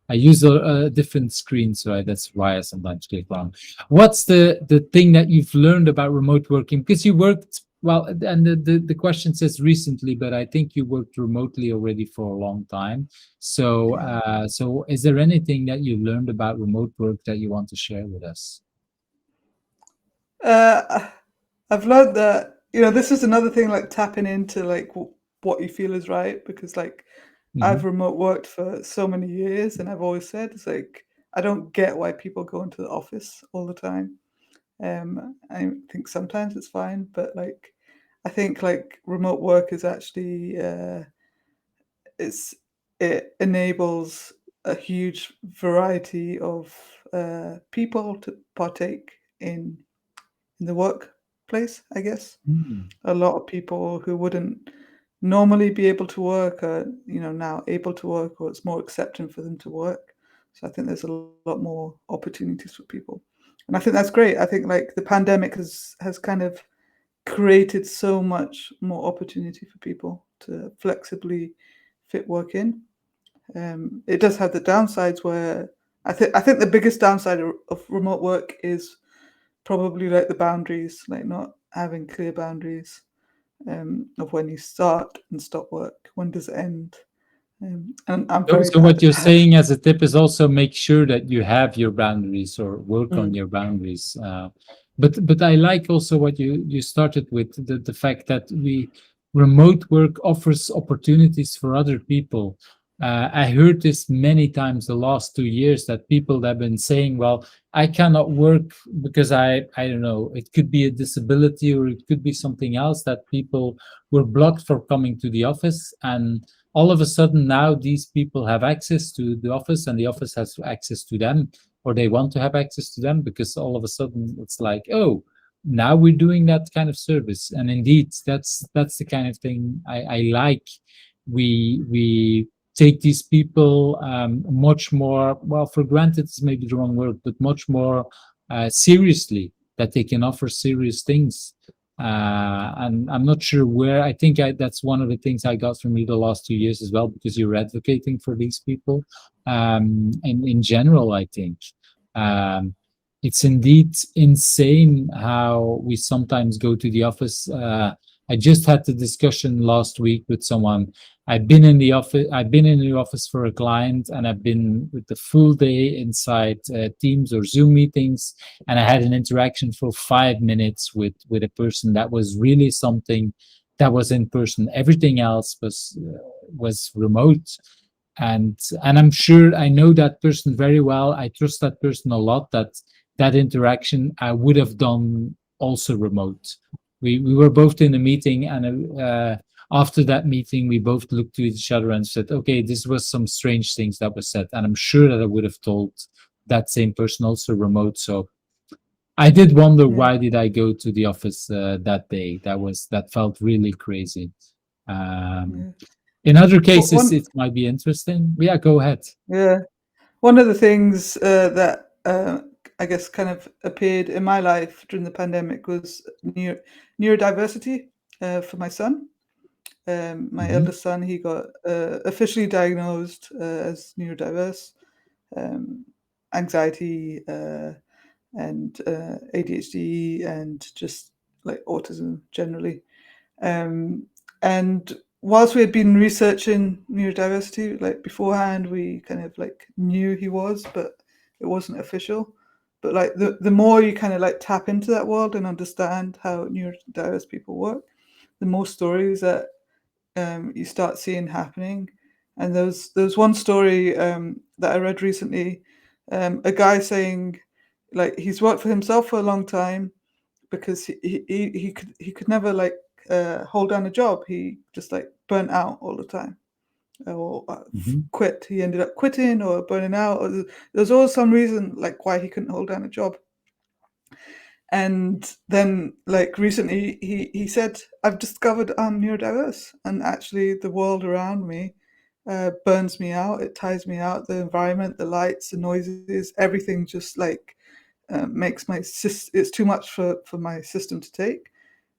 I use a different screen, so that's why I sometimes click wrong. What's the thing that you've learned about remote working? Because you worked well, and the question says recently, but I think you worked remotely already for a long time. So Yeah. so is there anything that you learned about remote work that you want to share with us? Uh, I've learned that, this is another thing, like tapping into like what you feel is right, because like Hmm. I've remote worked for so many years, and I've always said it's like I don't get why people go into the office all the time. I think sometimes it's fine, but like I think like remote work is actually it enables a huge variety of people to partake in the workplace, I guess. Mm. A lot of people who wouldn't normally be able to work are, now able to work, or it's more accepting for them to work. So I think there's a lot more opportunities for people. And I think that's great. I think like the pandemic has kind of created so much more opportunity for people to flexibly fit work in. It does have the downsides where I think the biggest downside of remote work is probably like the boundaries, like not having clear boundaries of when you start and stop work, when does it end, and I'm So, very so bad what at you're that. saying as a tip is also make sure that you have your boundaries or work on Mm, your boundaries. But I like also what you started with the fact that we remote work offers opportunities for other people. I heard this many times the last 2 years that people have been saying, "Well, I cannot work because I don't know. It could be a disability or it could be something else that people were blocked for coming to the office and." All of a sudden now these people have access to the office and the office has access to them or they want to have access to them because all of a sudden it's like, oh, now we're doing that kind of service. And indeed that's the kind of thing I like. We take these people much more, well, for granted is maybe the wrong word, but much more seriously, that they can offer serious things. And I'm not sure where. I think that's one of the things I got from you the last 2 years as well, because you're advocating for these people. And in general, I think um, it's indeed insane how we sometimes go to the office. I just had the discussion last week with someone. I've been in the office. I've been in the office for a client, and I've been with the full day inside Teams or Zoom meetings, and I had an interaction for 5 minutes with a person that was really something that was in person. Everything else was remote, and I'm sure I know that person very well. I trust that person a lot. That interaction I would have done also remote. We were both in a meeting, and after that meeting, we both looked to each other and said, "Okay, this was some strange things that were said," and I'm sure that I would have told that same person also remote. So I did wonder yeah, why did I go to the office that day. That felt really crazy. Um, yeah. in other What cases, one? it might be interesting. Yeah, go ahead. Yeah, one of the things that I guess kind of appeared in my life during the pandemic was neurodiversity for my son. My Hmm. eldest son, he got officially diagnosed as neurodiverse, um, anxiety and ADHD, and just like autism generally. Um, and whilst we had been researching neurodiversity like beforehand, we kind of like knew he was, but it wasn't official. But like the more you kind of like tap into that world and understand how neurodiverse people work, the more stories that you start seeing happening. And there was one story that I read recently, a guy saying like he's worked for himself for a long time because he could never like hold down a job. He just like burnt out all the time, or Hmm. quit. He ended up quitting or burning out. Or there's always some reason like why he couldn't hold down a job. And then like recently he said, I've discovered I'm neurodiverse, and actually the world around me burns me out. It tires me out. The environment, the lights, the noises, everything just like makes it's too much for my system to take.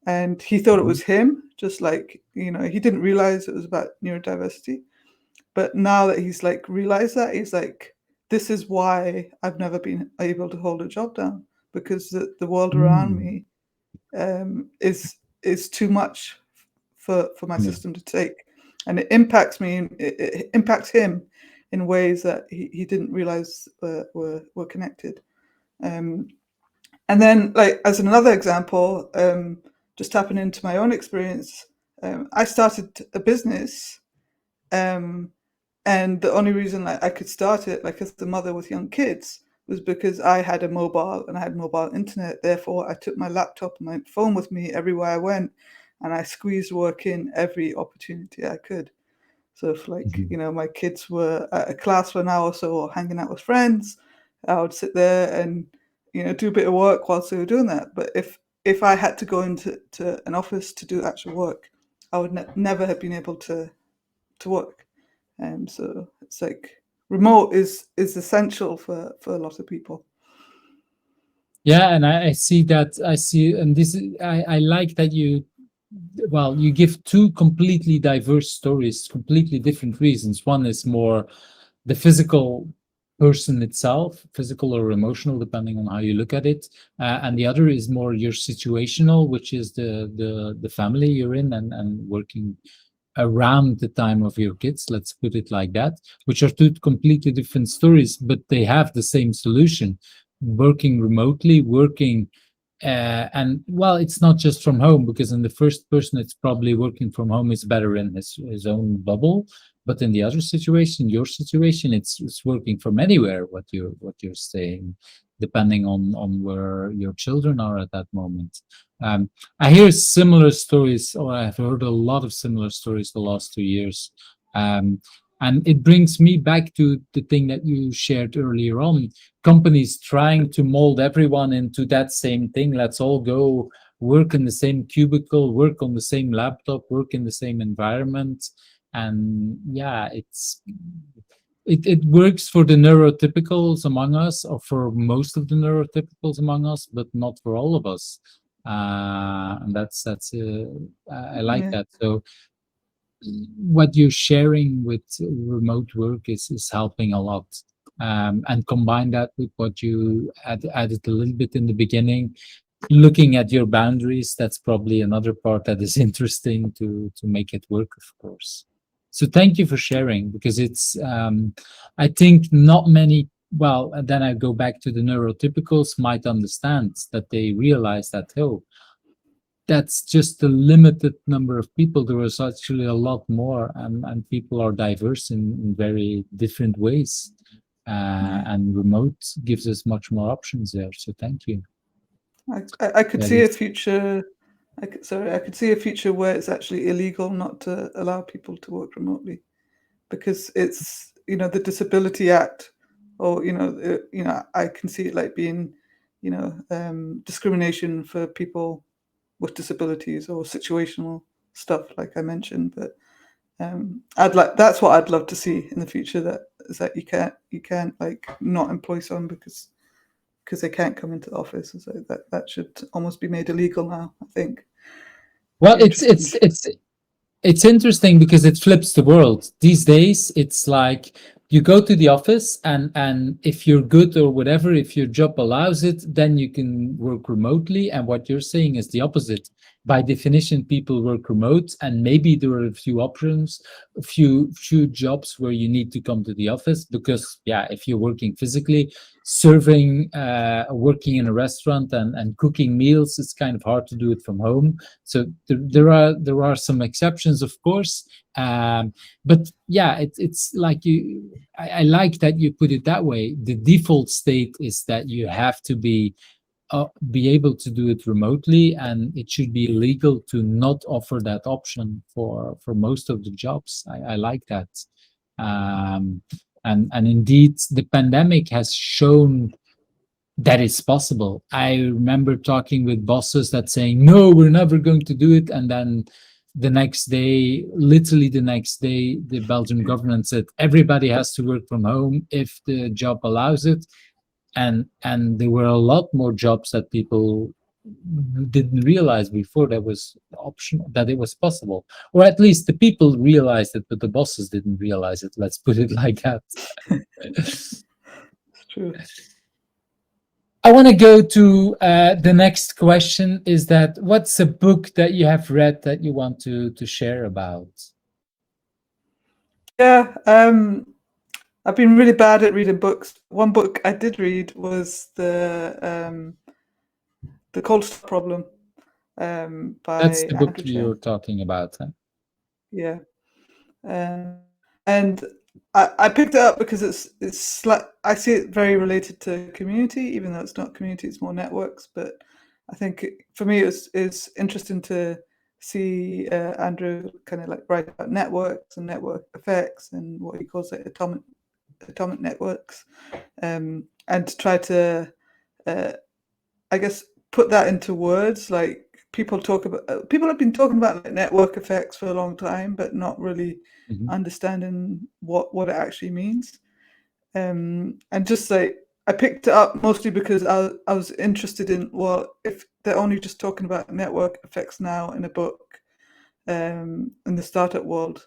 And he thought it was him, just like, he didn't realize it was about neurodiversity. But now that he's like realized that, he's like, this is why I've never been able to hold a job down, because the world around me is too much for my system to take, and it impacts me. It impacts him in ways that he didn't realize were connected. And then, like, as another example, just tapping into my own experience, I started a business, and the only reason I could start it, like, as the mother with young kids, was because I had a mobile and I had mobile internet. Therefore, I took my laptop and my phone with me everywhere I went, and I squeezed work in every opportunity I could. So if, like, my kids were at a class for an hour or so, or hanging out with friends, I would sit there and, do a bit of work whilst they were doing that. But if I had to go into an office to do actual work, I would never have been able to work. So it's like remote is essential for a lot of people. Yeah, and I see that. And I like that you give two completely diverse stories, completely different reasons. One is more the physical person itself, physical or emotional, depending on how you look at it, and the other is more your situational, which is the family you're in and working around the time of your kids, let's put it like that, which are two completely different stories, but they have the same solution: working remotely, working and it's not just from home, because in the first person it's probably working from home is better in his own bubble, but in the other situation, your situation, it's working from anywhere, what you're saying, depending on where your children are at that moment. I hear similar stories, or I've heard a lot of similar stories the last 2 years. And it brings me back to the thing that you shared earlier on: companies trying to mold everyone into that same thing. Let's all go work in the same cubicle, work on the same laptop, work in the same environment. And yeah, it works for the neurotypicals among us, or for most of the neurotypicals among us, but not for all of us. And that's I like that. So what you're sharing with remote work is helping a lot. And combine that with what you added a little bit in the beginning, looking at your boundaries. That's probably another part that is interesting to make it work, of course. So thank you for sharing, because it's I think not many, then I go back to the neurotypicals, might understand that. They realize that, oh, that's just a limited number of people. There was actually a lot more, and people are diverse in very different ways. And remote gives us much more options there. So thank you. I could see a future. I could see a future where it's actually illegal not to allow people to work remotely, because it's, the Disability Act, or I can see it like being, discrimination for people with disabilities, or situational stuff, like I mentioned. But that's what I'd love to see in the future, that you can't like not employ someone because they can't come into the office. So that should almost be made illegal now, I think. Well, it's interesting because it flips the world. These days, it's like you go to the office, and if you're good or whatever, if your job allows it, then you can work remotely. And what you're saying is the opposite. By definition, people work remote, and maybe there are a few options, a few jobs where you need to come to the office, because if you're working physically, serving, working in a restaurant and cooking meals, it's kind of hard to do it from home. So there are some exceptions, of course, but it's like I like that you put it that way. The default state is that you have to be able to do it remotely, and it should be illegal to not offer that option for most of the jobs. I like that, and indeed, the pandemic has shown that it's possible. I remember talking with bosses that saying, no, we're never going to do it. And then the next day, literally the next day, the Belgian government said everybody has to work from home if the job allows it. and there were a lot more jobs that people didn't realize before that was option, that it was possible, or at least the people realized it, but the bosses didn't realize it. Let's put it like that. It's true. I want to go to the next question. Is that what's a book that you have read that you want to share about? Yeah, I've been really bad at reading books. One book I did read was the Cold Start Problem That's by the book Andrew you're Chen. talking about, huh? Yeah, and I picked it up because it's like I see it very related to community, even though it's not community, it's more networks. But I think for me, it's interesting to see Andrew kind of like write about networks and network effects and what he calls like atomic networks, and to try to I guess put that into words. Like people have been talking about like network effects for a long time, but not really Mhm. understanding what it actually means. And just like I picked it up mostly because I was interested in, well, if they're only just talking about network effects now in a book in the startup world,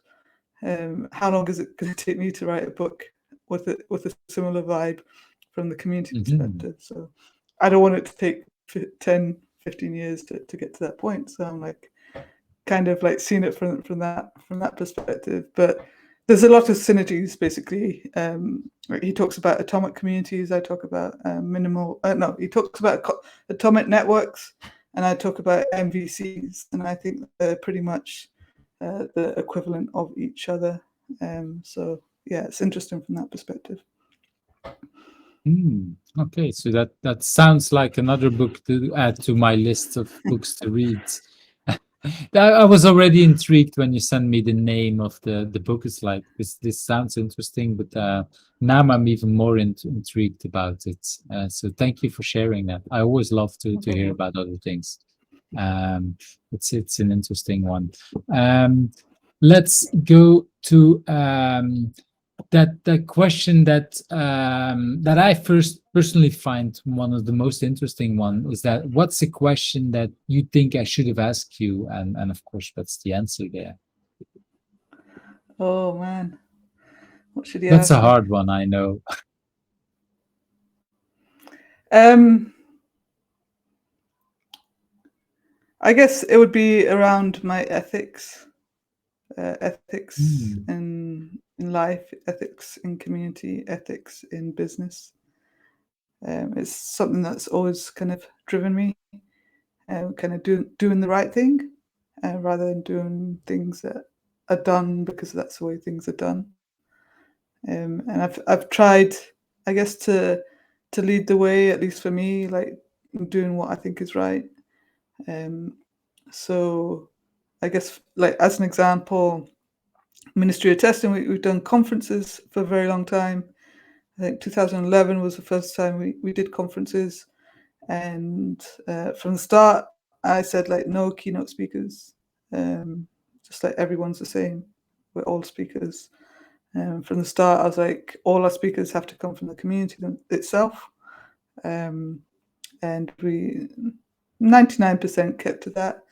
how long is it going to take me to write a book with a similar vibe from the community Mhm. perspective? So I don't want it to take 10, 15 years to get to that point. So I'm like kind of like seeing it from that perspective. But there's a lot of synergies basically. He talks about atomic communities. I talk about minimal. No, he talks about atomic networks, and I talk about MVCs, and I think they're pretty much the equivalent of each other. So yeah, it's interesting from that perspective. Okay, so that sounds like another book to add to my list of books to read. I was already intrigued when you sent me the name of the book. It's like this sounds interesting, but now I'm even more intrigued about it. So thank you for sharing that. I always love to hear about other things. Um, it's an interesting one. Let's go to that question that I first personally find one of the most interesting one is that what's a question that you think I should have asked you, and of course that's the answer there. Oh man, what should he That's a ask me? hard one, I know. Um, I guess it would be around my ethics. Ethics Mm, in life, ethics in community, ethics in business. It's something that's always kind of driven me, kind of doing the right thing, rather than doing things that are done because that's the way things are done. And I've tried, I guess, to lead the way, at least for me, like doing what I think is right. Um, so I guess, like as an example, Ministry of Testing, we've done conferences for a very long time. I think 2011 was the first time we did conferences. And from the start, I said, like, no keynote speakers. Just like everyone's the same. We're all speakers. From the start, I was like, all our speakers have to come from the community itself. And we 99% kept to that.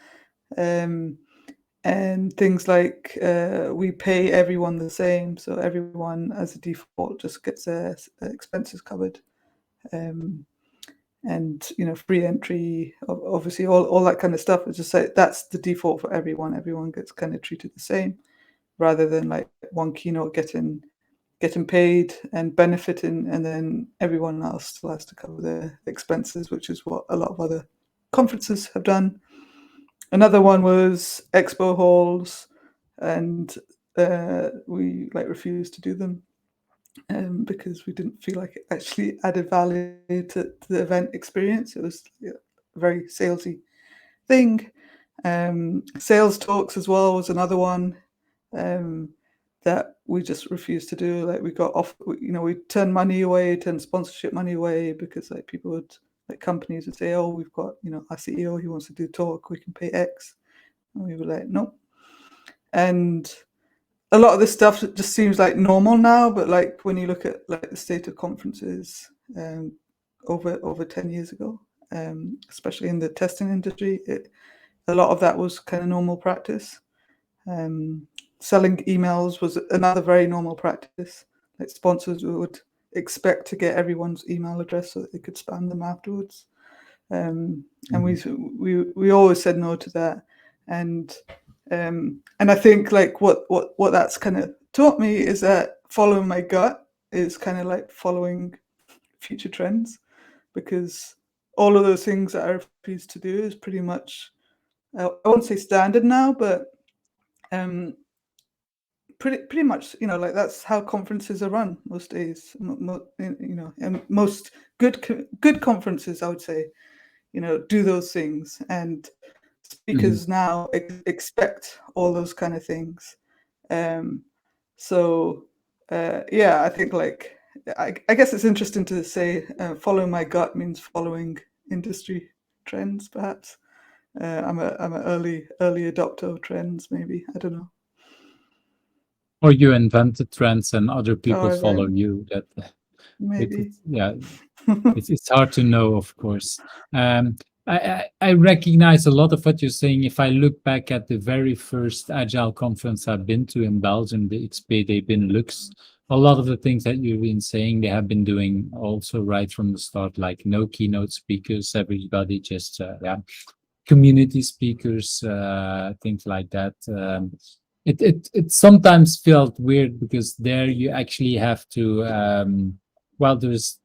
And things like we pay everyone the same, so everyone as a default just gets their expenses covered, and free entry, obviously all that kind of stuff. It's just like that's the default for everyone. Everyone gets kind of treated the same, rather than like one keynote getting paid and benefiting, and then everyone else still has to cover their expenses, which is what a lot of other conferences have done. Another one was expo halls, and we like refused to do them because we didn't feel like it actually added value to the event experience. It was a very salesy thing. Sales talks as well was another one that we just refused to do. Like we got off, we turned money away, turned sponsorship money away because like people would, like companies would say, oh, we've got, our CEO, he wants to do a talk, we can pay X. And we were like, nope. And a lot of this stuff just seems like normal now, but like when you look at like the state of conferences, over 10 years ago, especially in the testing industry. A lot of that was kind of normal practice. Selling emails was another very normal practice. Like sponsors would expect to get everyone's email address so that they could spam them afterwards. And we always said no to that. And I think like what that's kind of taught me is that following my gut is kind of like following future trends, because all of those things that I refuse to do is pretty much, I won't say standard now, but pretty much, like that's how conferences are run most days. And most good conferences, I would say, do those things, and speakers now expect all those kind of things. So I think like I guess it's interesting to say following my gut means following industry trends, perhaps. I'm an early adopter of trends, maybe. I don't know. Or you invented trends and other people Or follow you. That maybe. it's hard to know, of course. I recognize a lot of what you're saying. If I look back at the very first Agile conference I've been to in Belgium, the XPD Benelux, a lot of the things that you've been saying, they have been doing also right from the start, like no keynote speakers, everybody just, community speakers, things like that. It sometimes felt weird because there you actually have to, there's,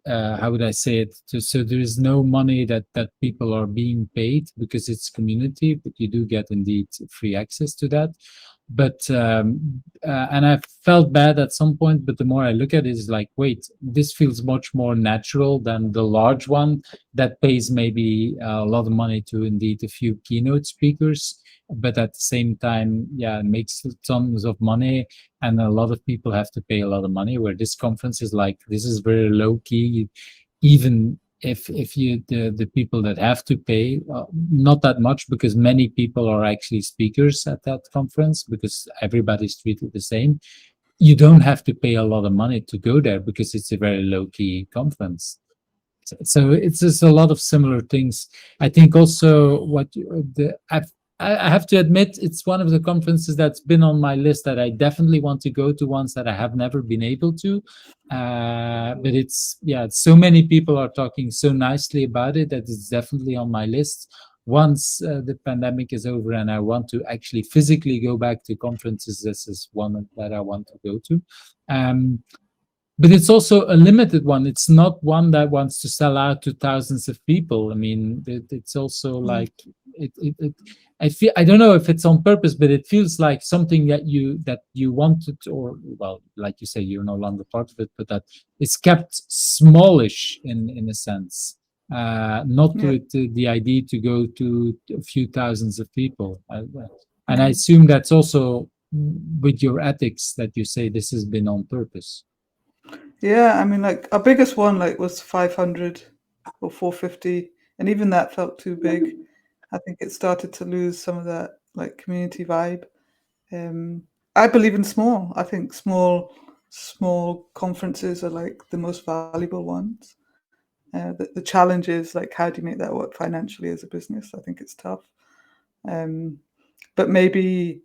how would I say it? So there is no money that people are being paid because it's community, but you do get indeed free access to that. But and I felt bad at some point, but the more I look at it, it's like, wait, this feels much more natural than the large one that pays maybe a lot of money to indeed a few keynote speakers, but at the same time, makes tons of money, and a lot of people have to pay a lot of money. Where this conference is like, this is very low key, even if you the people that have to pay, not that much, because many people are actually speakers at that conference because everybody's treated the same. You don't have to pay a lot of money to go there because it's a very low key conference. So it's just a lot of similar things. I think also I have to admit, it's one of the conferences that's been on my list that I definitely want to go to, ones that I have never been able to. But so many people are talking so nicely about it that it's definitely on my list. Once the pandemic is over and I want to actually physically go back to conferences, this is one that I want to go to. But it's also a limited one. It's not one that wants to sell out to thousands of people. I mean, it's also like I don't know if it's on purpose, but it feels like something that you wanted, or well, like you say, you're no longer part of it, but that it's kept smallish in a sense. Not to the idea to go to a few thousands of people. And I assume that's also with your ethics that you say this has been on purpose. Yeah, I mean, like our biggest one was 500 or 450, and even that felt too big. I think it started to lose some of that like community vibe. I believe in small. I think small conferences are like the most valuable ones. The challenge is like, how do you make that work financially as a business? I think it's tough. But maybe,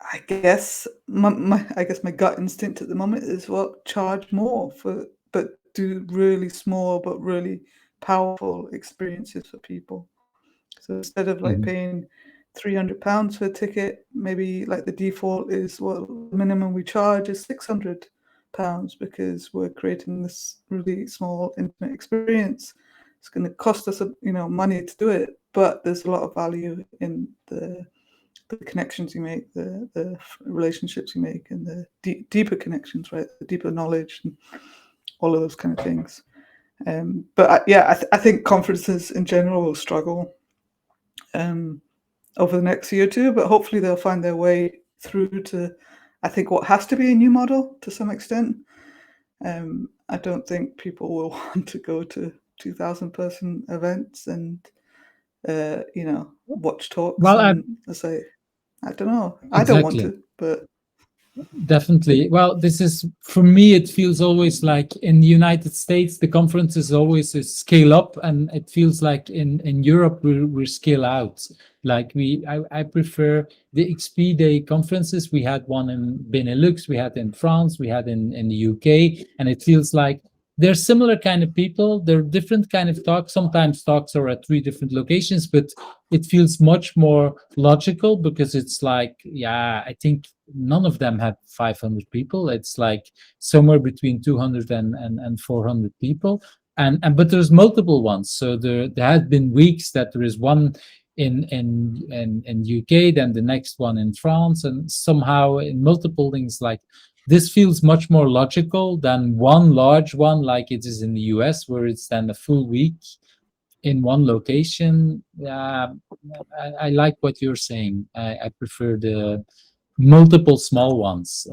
I guess my gut instinct at the moment is, well, charge more but do really small but really powerful experiences for people. So instead of like paying £300 for a ticket, maybe like the default is, well, the minimum we charge is £600 because we're creating this really small intimate experience. It's going to cost us money to do it, but there's a lot of value in the connections you make, the relationships you make, and the deeper connections, right? The deeper knowledge and all of those kind of things. But I think conferences in general will struggle over the next year or two, but hopefully they'll find their way through to, I think, what has to be a new model to some extent. I don't think people will want to go to 2,000 person events and watch talks. Well, and say, I don't know. Exactly. I don't want to, but Definitely. Well, this is for me, it feels always like in the United States, the conference is always a scale up, and it feels like in Europe we're scale out. Like I prefer the XP Day conferences. We had one in Benelux, we had in France, we had in the UK, and it feels like they're similar kind of people. They're different kind of talks. Sometimes talks are at 3 different locations, but it feels much more logical because it's like, yeah, I think none of them had 500 people. It's like somewhere between 200 and 400 people. And but there's multiple ones. So there had been weeks that there is one in UK, then the next one in France, and somehow in multiple things like this feels much more logical than one large one like it is in the US, where it's then a full week in one location. I like what you're saying. I prefer the multiple small ones.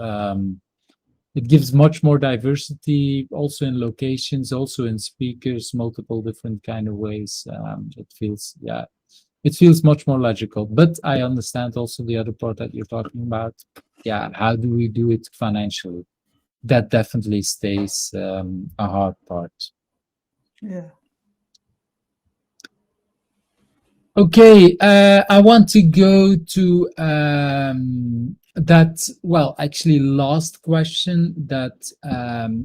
It gives much more diversity, also in locations, also in speakers, multiple different kind of ways. It feels much more logical. But I understand also the other part that you're talking about. Yeah, how do we do it financially? That definitely stays a hard part. Yeah. Okay, I want to go to that, well, actually, last question that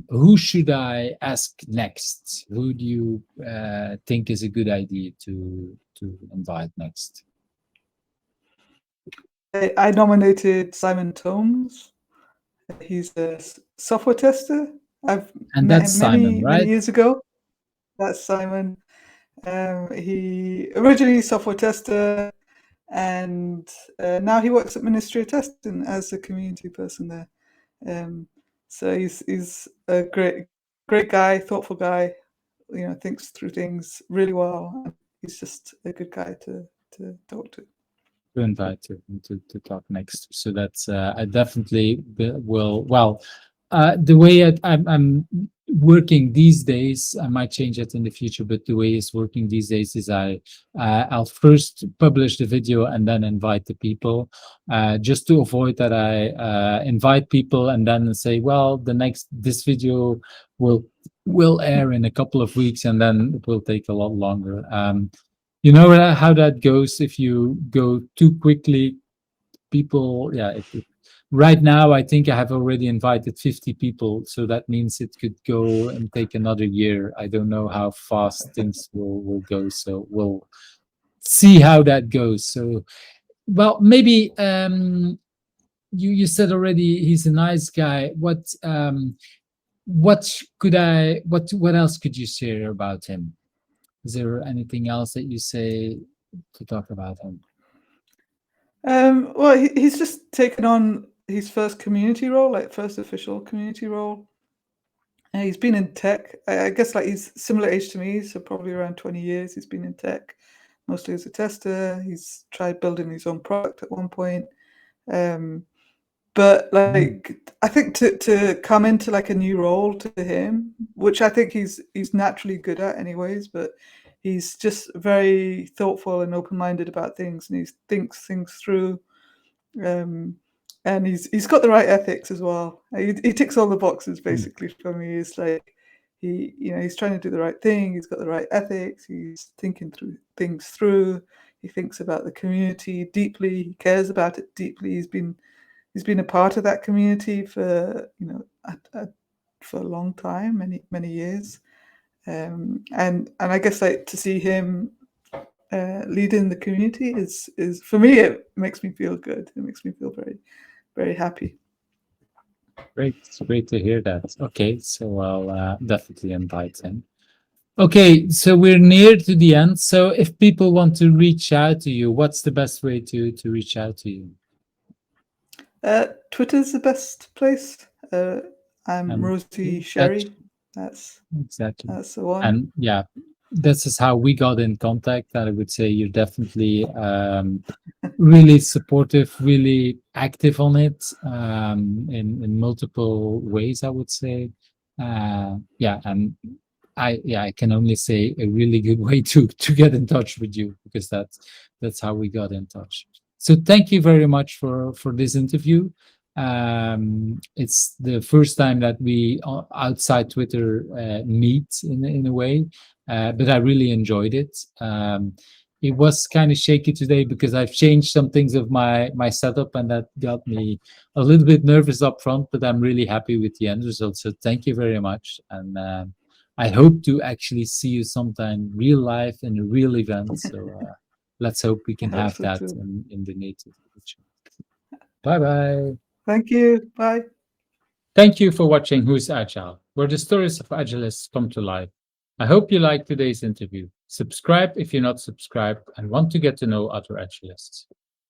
who should I ask next? Who do you think is a good idea to invite next? I nominated Simon Tomes. He's a software tester. I've And met that's him Simon, many right? years ago. That's Simon. He originally software tester, and now he works at Ministry of Testing as a community person there. So he's a great guy, thoughtful guy. Thinks through things really well. He's just a good guy to talk to. To invite to talk next. So that's I definitely will. Well, the way I'm working these days, I might change it in the future, but the way it's working these days is I'll first publish the video and then invite the people, just to avoid that I invite people and then say, well, this video will air in a couple of weeks, and then it will take a lot longer. You know how that goes if you go too quickly. People, yeah. Right now, I think I have already invited 50 people, so that means it could go and take another year. I don't know how fast things will go, so we'll see how that goes. So, well, maybe you said already he's a nice guy. What else could you share about him? Is there anything else that you say to talk about him? Well, he's just taken on his first community role, like first official community role. He's been in tech. I guess like he's similar age to me, so probably around 20 years. He's been in tech, mostly as a tester. He's tried building his own product at one point. But like I think to come into like a new role to him, which I think he's naturally good at anyways, but he's just very thoughtful and open-minded about things, and he thinks things through. And he's got the right ethics as well. He ticks all the boxes basically for me. It's like he's trying to do the right thing. He's got the right ethics. He's thinking through things through. He thinks about the community deeply. He cares about it deeply. He's been a part of that community for for a long time, many years. And I guess like to see him leading the community is for me, it makes me feel good. It makes me feel very, very happy. Great. It's great to hear that. Okay, so I'll definitely invite him. Okay, so we're near to the end. So if people want to reach out to you, what's the best way to reach out to you? Twitter's the best place. I'm And Rosie that Sherry. exactly. That's the one. And yeah, this is how we got in contact. I would say you're definitely really supportive, really active on it, in multiple ways, I would say. Yeah, and I can only say a really good way to get in touch with you, because that's how we got in touch. So thank you very much for this interview. It's the first time that we outside Twitter meet in a way, but I really enjoyed it. It was kind of shaky today because I've changed some things of my setup, and that got me a little bit nervous up front. But I'm really happy with the end result. So thank you very much, and I hope to actually see you sometime real life in a real event. So let's hope we can I hope have so that too. in the near future. Bye bye. Thank you. Bye. Thank you for watching Who's Agile, where the stories of agilists come to life. I hope you liked today's interview. Subscribe if you're not subscribed and want to get to know other agilists.